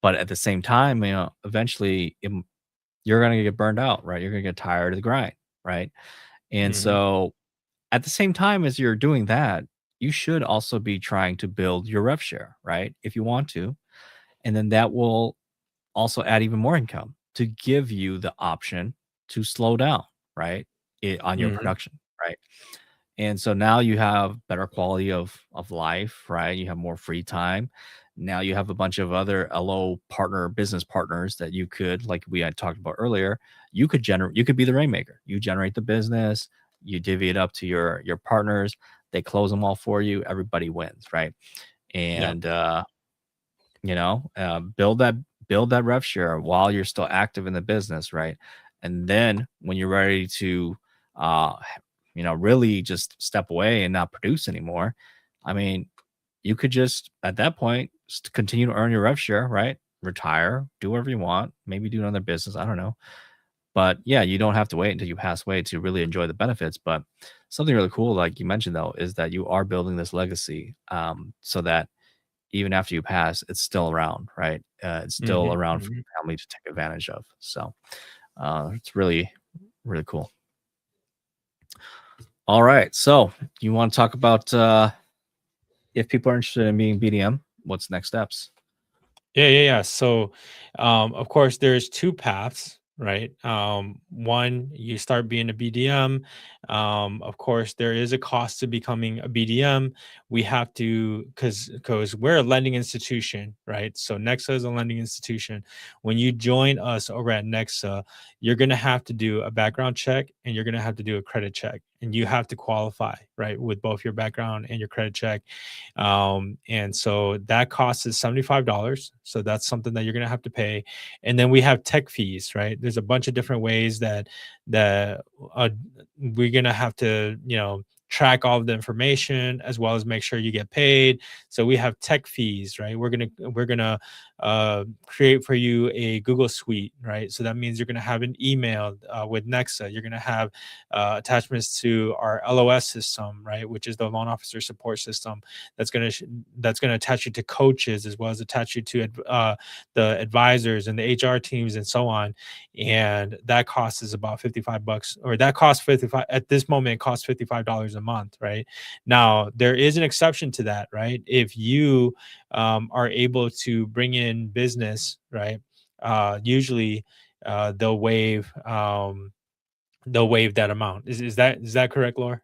but at the same time, eventually you're gonna get burned out, right? You're gonna get tired of the grind, right? And mhm, so at the same time as you're doing that, you should also be trying to build your rev share, right? If you want to. And then that will also add even more income to give you the option to slow down, right? On your mhm. production, right? And so now you have better quality of life, right? You have more free time. Now you have a bunch of other LO partner business partners that you could, like we had talked about earlier, you could be the rainmaker. You generate the business, you divvy it up to your partners, they close them all for you, everybody wins, right? Yeah. And build that rev share while you're still active in the business, right? And then when you're ready to uh really just step away and not produce anymore, I mean, you could just at that point continue to earn your rev share, right? Retire, do whatever you want, maybe do another business, I don't know. But yeah, you don't have to wait until you pass away to really enjoy the benefits. But something really cool, like you mentioned though, is that you are building this legacy, so that even after you pass, it's still around, right? It's still Mhm, around for mhm. your family to take advantage of. So it's really, really cool. All right. So you want to talk about if people are interested in being BDM, what's next steps? Yeah. So, of course, there's two paths, right? One, you start being a BDM. Of course, there is a cost to becoming a BDM. We have to, because we're a lending institution, right? So NEXA is a lending institution. When you join us over at NEXA, you're gonna have to do a background check, and you're gonna have to do a credit check, and you have to qualify, right, with both your background and your credit check. And so that cost is $75. So that's something that you're going to have to pay. And then we have tech fees, right? There's a bunch of different ways that uh, we're going to have to, track all of the information, as well as make sure you get paid. So we have tech fees, right? We're gonna create for you a Google Suite, right? So that means you're gonna have an email with Nexa. You're gonna have attachments to our LOS system, right, which is the loan officer support system. That's gonna attach you to coaches, as well as attach you to the advisors and the HR teams and so on. And that cost is about $55, or that costs 55 at this moment. It costs $55 a month, right? Now there is an exception to that, right? If you are able to bring in business, right? Usually they'll waive that amount. Is that correct, Laura?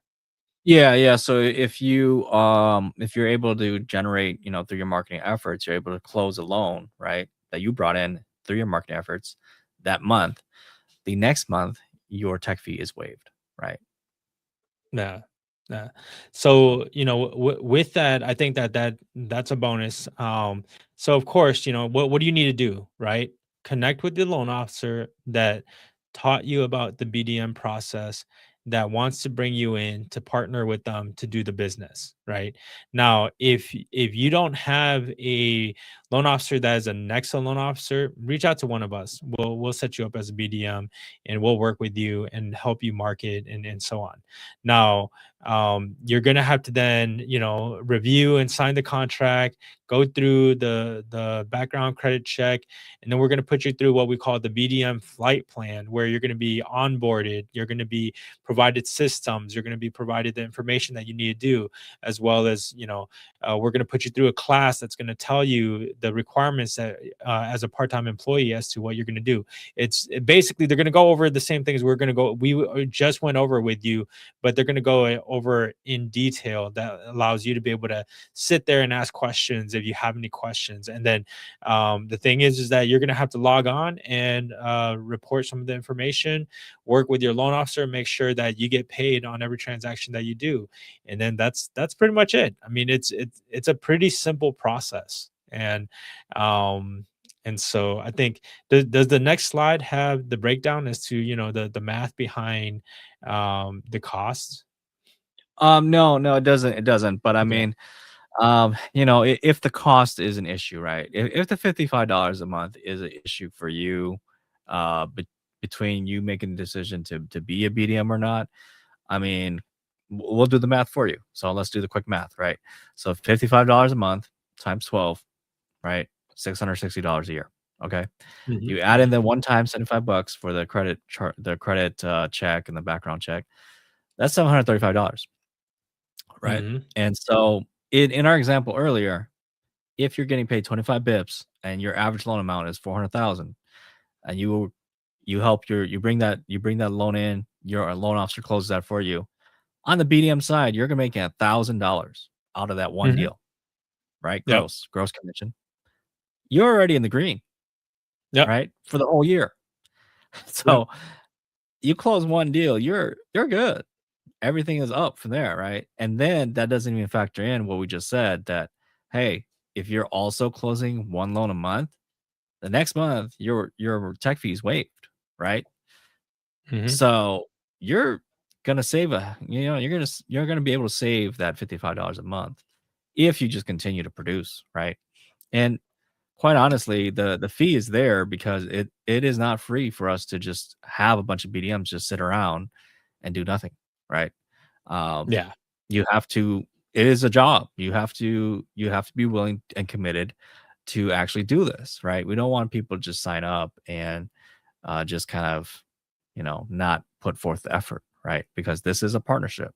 Yeah, yeah. So if you're able to generate, through your marketing efforts, you're able to close a loan, right, that you brought in through your marketing efforts that month, the next month your tech fee is waived, right? Yeah. Yeah. So, with that, I think that's a bonus. So of course, what do you need to do, right? Connect with the loan officer that taught you about the BDM process, that wants to bring you in to partner with them to do the business, right? Now, if you don't have a loan officer that is a NEXA loan officer, reach out to one of us. We'll set you up as a BDM, and we'll work with you and help you market and so on. Now, you're gonna have to then, review and sign the contract, go through the background credit check, and then we're gonna put you through what we call the BDM flight plan, where you're gonna be onboarded, you're gonna be provided systems, you're gonna be provided the information that you need to do, as well as, we're gonna put you through a class that's gonna tell you the requirements that, as a part-time employee, as to what you're gonna do. Basically they're gonna go over the same things we just went over with you, but they're going to go over in detail that allows you to be able to sit there and ask questions if you have any questions. And then the thing is that you're going to have to log on and report some of the information, work with your loan officer, make sure that you get paid on every transaction that you do. And then that's pretty much it. I mean, it's a pretty simple process. And so I think, does the next slide have the breakdown as to, the math behind the cost? No, no, it doesn't. But I Okay. mean, if the cost is an issue, right? If the $55 a month is an issue for you, between you making the decision to be a BDM or not, I mean, we'll do the math for you. So let's do the quick math, right? So $55 a month times 12, right? $660 a year. Okay. Mhm, You add in mhm, the one time 75 bucks for the credit chart, the credit check and the background check. That's $735, right? mhm, And so in our example earlier, if you're getting paid 25 bips and your average loan amount is 400,000, and you bring that loan in, your loan officer closes that for you. On the BDM side, you're gonna make $1,000 out of that one mhm. deal, right? Yep, Gross commission. You're already in the green, yep, right? For the whole year. yep, So you close one deal, you're good. Everything is up from there, right? And then that doesn't even factor in what we just said, that hey, if you're also closing one loan a month, the next month your tech fee is waived, right? mhm, So you're gonna save you're gonna be able to save that $55 a month if you just continue to produce, right? And quite honestly, the fee is there because it is not free for us to just have a bunch of BDMs just sit around and do nothing, right? Um, yeah, you have to. It is a job. You have to be willing and committed to actually do this, right? We don't want people to just sign up and just kind of, not put forth the effort, right? Because this is a partnership,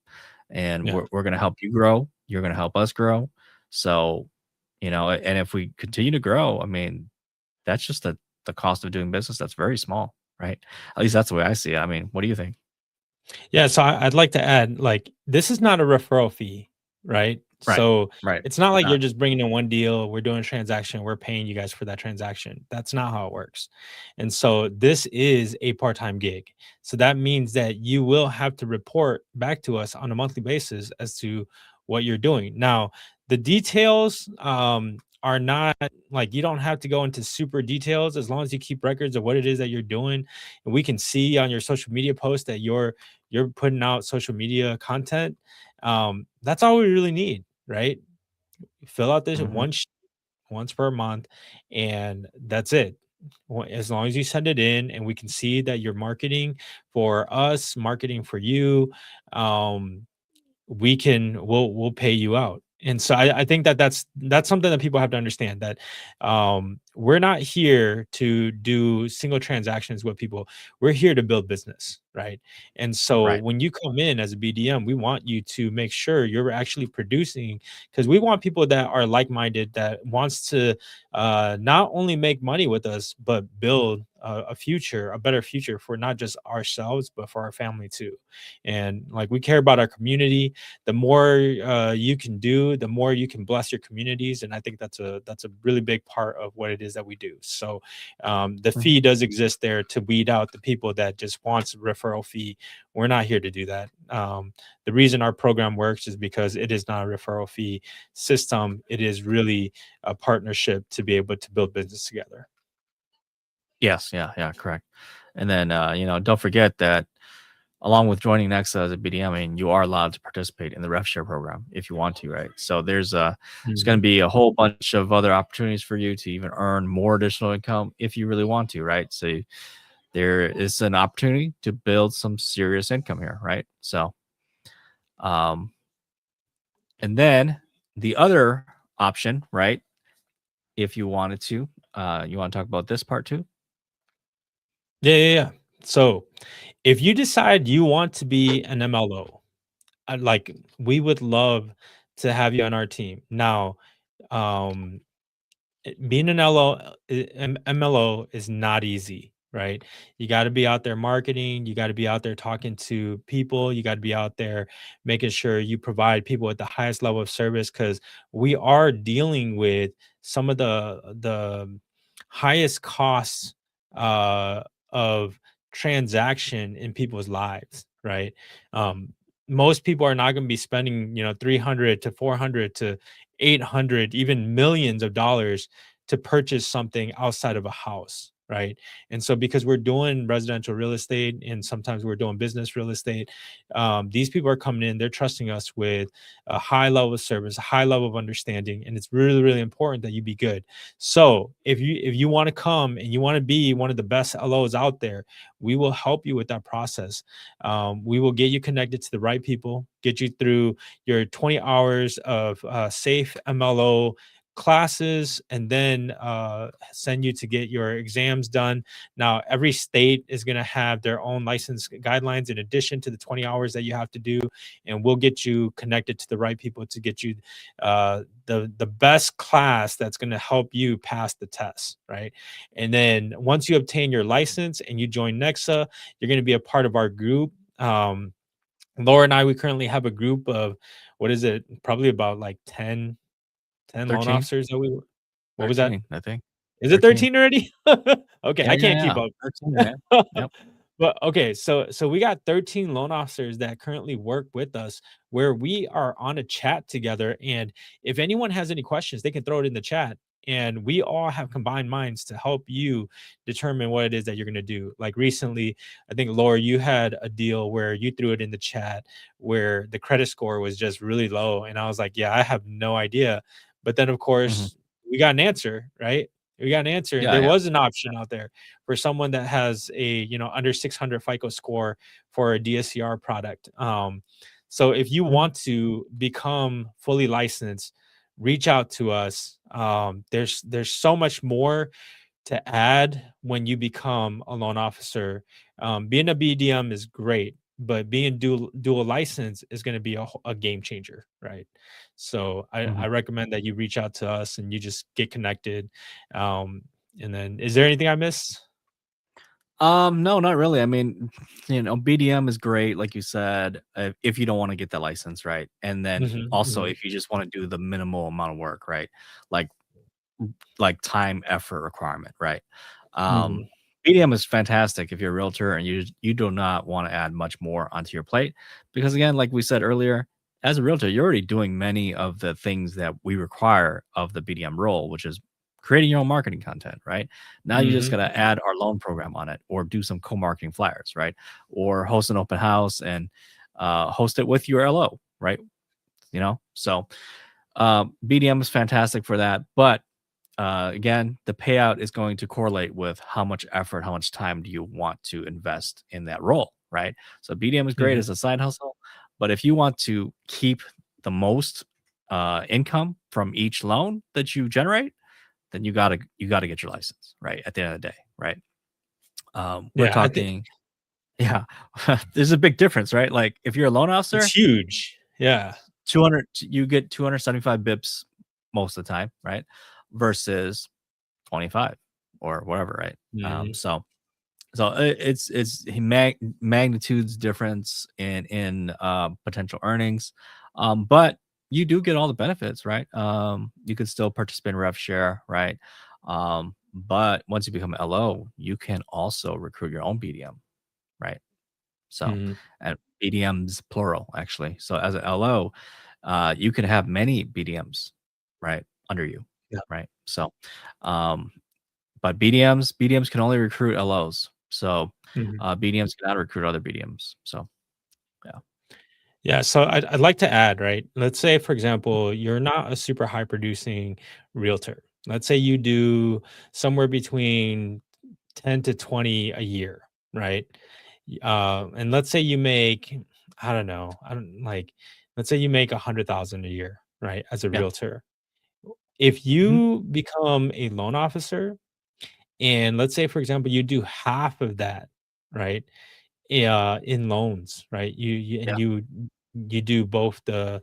and yeah. we're going to help you grow. You're going to help us grow. So, and if we continue to grow, I mean, that's just the cost of doing business. That's very small, right? At least that's the way I see it. I mean, what do you think? Yeah, so I'd like to add, like, this is not a referral fee, right? Right. So Right. it's not It's like you're not. just bringing in one deal, we're doing a transaction, we're paying you guys for that transaction. That's not how it works. And so this is a part-time gig. So that means that you will have to report back to us on a monthly basis as to what you're doing. Now, the details are not, like, you don't have to go into super details, as long as you keep records of what it is that you're doing, and we can see on your social media posts that you're putting out social media content. That's all we really need, right? Fill out this Mhm. once per month, and that's it. As long as you send it in and we can see that you're marketing for us, marketing for you, um, we'll pay you out. And so I think that's something that people have to understand, that we're not here to do single transactions with people. We're here to build business, right? And so Right. when you come in as a BDM, we want you to make sure you're actually producing, because we want people that are like-minded, that wants to not only make money with us, but build a better future for not just ourselves, but for our family too. And like, we care about our community. The more you can do, the more you can bless your communities, and I think that's a really big part of what it is that we do. So the fee does exist there to weed out the people that just wants a referral fee. We're not here to do that. The reason our program works is because it is not a referral fee system. It is really a partnership to be able to build business together. Yes, yeah, correct. And then don't forget that along with joining NEXA as a BDM, I mean, you are allowed to participate in the ref share program if you want to, right? So there's going to Mhm. be a whole bunch of other opportunities for you to even earn more additional income if you really want to, right? So there is an opportunity to build some serious income here, right? So, um, and then the other option, right? If you wanted to, you want to talk about this part too? Yeah. So if you decide you want to be an MLO, like we would love to have you on our team. Now, um, being an MLO is not easy, right? You got to be out there marketing. You got to be out there talking to people. You got to be out there making sure you provide people with the highest level of service because we are dealing with some of the highest costs of transaction in people's lives, right? Um, Most people are not going to be spending 300 to 400 to 800 even millions of dollars to purchase something outside of a house, right? And so because we're doing residential real estate and sometimes we're doing business real estate, these people are coming in, they're trusting us with a high level of service, a high level of understanding, and it's really really important that you be good. So if you want to come and you want to be one of the best LOs out there, we will help you with that process. We will get you connected to the right people, get you through your 20 hours of safe MLO classes, and then send you to get your exams done. Now, every state is going to have their own license guidelines in addition to the 20 hours that you have to do, and we'll get you connected to the right people to get you the best class that's going to help you pass the test, right? And then once you obtain your license and you join NEXA, you're going to be a part of our group. Laura and I, we currently have a group of, what is it? Probably about like 10 loan 13, officers that we, what was that? 13, I think. Is it 13. 13 already? Okay, I can't keep Yeah. up. 13, man. Yep. But okay, so we got 13 loan officers that currently work with us where we are on a chat together. And if anyone has any questions, they can throw it in the chat. And we all have combined minds to help you determine what it is that you're going to do. Like recently, I think Laura, you had a deal where you threw it in the chat where the credit score was just really low. And I was like, yeah, I have no idea. But then, of Mhm. course, we got an answer, right? We got an answer, and Yeah, there yeah. was an option out there for someone that has a under 600 FICO score for a DSCR product. So if you Mhm. want to become fully licensed, reach out to us. There's so much more to add when you become a loan officer. Being a BDM is great, but being dual license is going to be a game changer, right? So I Mhm. recommend that you reach out to us and you just get connected. Um, and then, is there anything I missed? No, not really. I mean, BDM is great, like you said, if you don't want to get that license, right? And then Hmm. also Hmm. if you just want to do the minimal amount of work, right? Like time effort requirement, right? Um, Hmm. BDM is fantastic if you're a realtor and you do not want to add much more onto your plate because again, like we said earlier, as a realtor, you're already doing many of the things that we require of the BDM role, which is creating your own marketing content, right? Now you just Hmm. got to add our loan program on it or do some co-marketing flyers, right? Or host an open house and host it with your LO, right? So BDM is fantastic for that, but again, the payout is going to correlate with how much effort, how much time do you want to invest in that role, right? So BDM is great Hmm. as a side hustle, but if you want to keep the most income from each loan that you generate, then you gotta get your license, right? At the end of the day, right? We're Yeah, I think talking, yeah. There's a big difference, right? Like if you're a loan it's officer, huge. Yeah. 200, you get 275 bips most of the time, right? Versus 25 or whatever, right? Hmm. It's magnitudes difference in potential earnings, but you do get all the benefits, right? You could still participate in rev share, right? But once you become LO, you can also recruit your own BDM, right? So, Mhm. and BDMs plural actually. So as an LO, you can have many BDMs, right, under you, Yeah. right? So, um, but BDMs can only recruit LOs. So Mhm. BDMs cannot recruit other BDMs. So yeah, Yeah, so I'd like to add, right? Let's say, for example, you're not a super high producing realtor. Let's say you do somewhere between 10 to 20 a year, right? And let's say you make, I don't know, I don't like, let's say you make 100,000 a year, right? As a yeah, realtor. If mhm, you become a loan officer, and let's say, for example, you do half of that, right? In loans, right? yeah, You do both the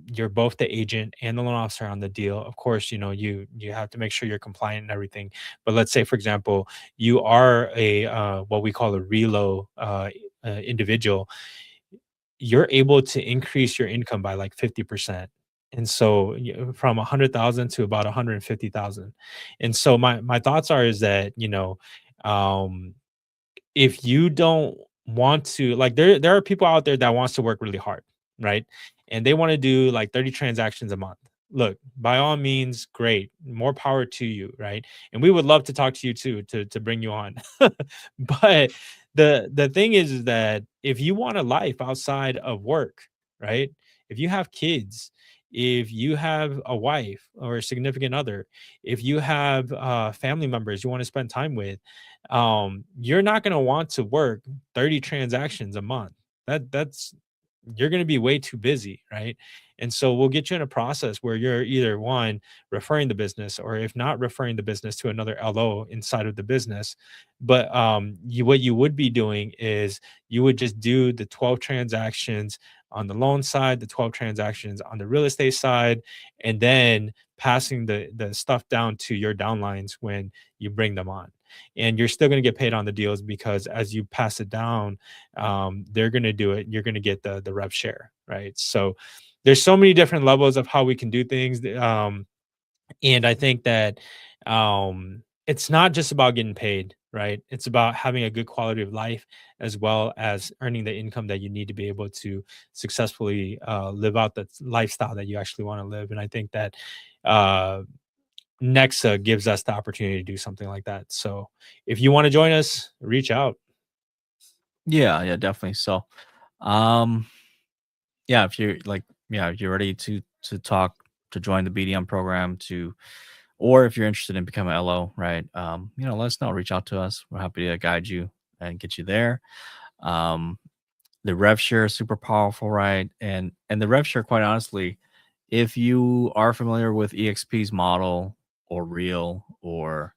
you're both the agent and the loan officer on the deal. Of course, you have to make sure you're compliant and everything. But let's say, for example, you are a what we call a relo individual. You're able to increase your income by like 50%. And so from 100,000 to about 150,000. And so my thoughts are is that, um if you don't want to like there are people out there that wants to work really hard, right? And they want to do like 30 transactions a month. Look, by all means, great. More power to you, right? And we would love to talk to you too to bring you on. But the thing is that if you want a life outside of work, right? If you have kids, if you have a wife or a significant other, if you have family members you want to spend time with, you're not going to want to work 30 transactions a month. That's you're going to be way too busy, right? And so we'll get you in a process where you're either one referring the business, or if not referring the business to another LO inside of the business. But what you would be doing is you would just do the 12 transactions on the loan side, the 12 transactions on the real estate side, and then passing the stuff down to your downlines when you bring them on. And you're still going to get paid on the deals because as you pass it down, they're going to do it. You're going to get the rev share, right? So there's so many different levels of how we can do things. And I think that it's not just about getting paid, right? It's about having a good quality of life as well as earning the income that you need to be able to successfully live out the lifestyle that you actually want to live. And I think that uh, NEXA gives us the opportunity to do something like that. So if you want to join us, reach out. yeah, yeah, definitely. So, um, yeah, if you're like, yeah, if you're ready to talk to join the BDM program to, or if you're interested in becoming a LO, right? Let us know. Reach out to us. We're happy to guide you and get you there. Um, the rev share is super powerful, right? And the rev share, quite honestly, if you are familiar with EXP's model or Real or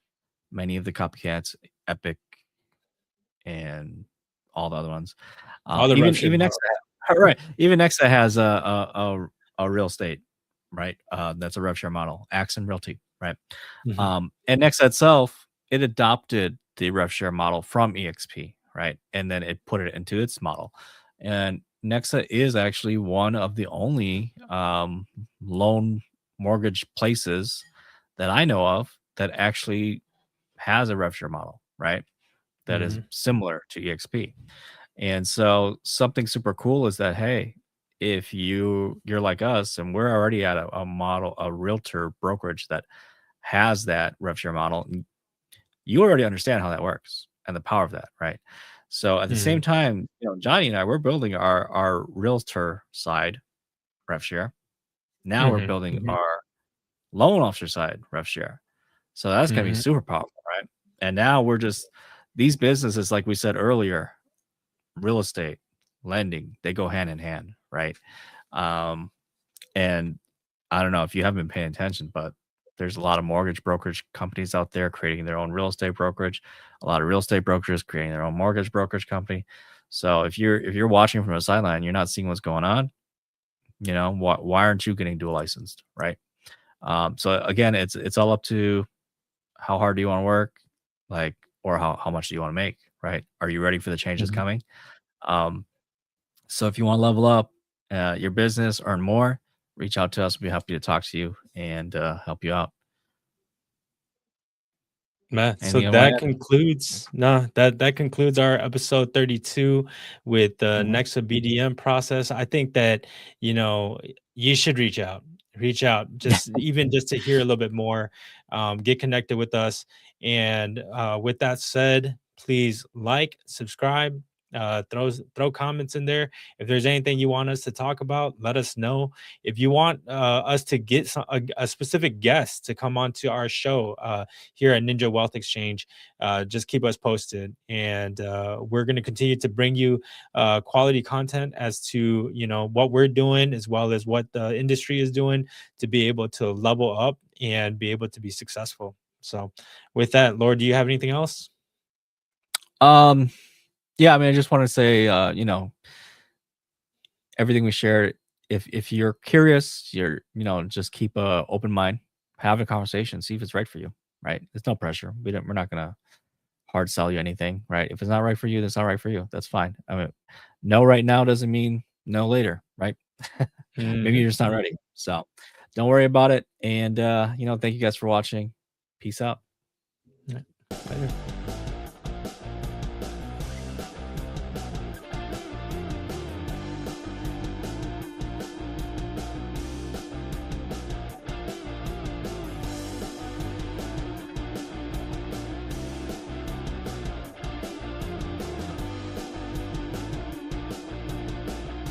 many of the copycats, Epic and all the other ones, All the rev even share even models. Nexa, right? Even Nexa has a real estate, right? That's a rev share model, Axon Realty, right? Mhm, And Nexa itself, it adopted the rev share model from EXP, right? And then it put it into its model. And Nexa is actually one of the only loan mortgage places that I know of that actually has a rev share model, right? That is mhm, similar to EXP. And so something super cool is that, hey, if you're like us and we're already at a model, a realtor brokerage that has that rev share model, you already understand how that works and the power of that, right? So at the same mhm, time, Johnny and I, we're building our realtor side rev share. Now we're mhm, building mhm, our loan officer side rev share. So that's gonna be mhm, super powerful, right? And now we're just these businesses, like we said earlier, real estate, lending, they go hand in hand, right? Um, and I don't know if you haven't been paying attention, but there's a lot of mortgage brokerage companies out there creating their own real estate brokerage, a lot of real estate brokers creating their own mortgage brokerage company. So if you're watching from a sideline, you're not seeing what's going on, why aren't you getting dual licensed, right? So again, it's all up to how hard do you want to work, like, or how much do you want to make, right? Are you ready for the changes mhm. coming? Um, So if you want to level up your business, earn more, reach out to us. We'll be happy to talk to you and help you out. Matt, so Anything you want that to add? concludes that concludes our episode 32 with the Mhm. NEXA BDM process. I think that, you should reach out. Reach out, just even just to hear a little bit more, get connected with us. And with that said, please like, subscribe, throw comments in there. If there's anything you want us to talk about, let us know. If you want us to get a specific guest to come onto our show, here at Ninja Wealth Exchange. Just keep us posted, and we're going to continue to bring you quality content as to what we're doing as well as what the industry is doing to be able to level up and be able to be successful. So, with that, Lord, do you have anything else? Um, yeah, I mean, I just want to say, everything we shared. If you're curious, just keep a open mind, have a conversation, see if it's right for you. Right? There's no pressure. We're not gonna hard sell you anything. Right? If it's not right for you, that's not right for you. That's fine. I mean, no right now doesn't mean no later. Right? Maybe Mhm. you're just not ready. So don't worry about it. And thank you guys for watching. Peace out. Yeah. Later.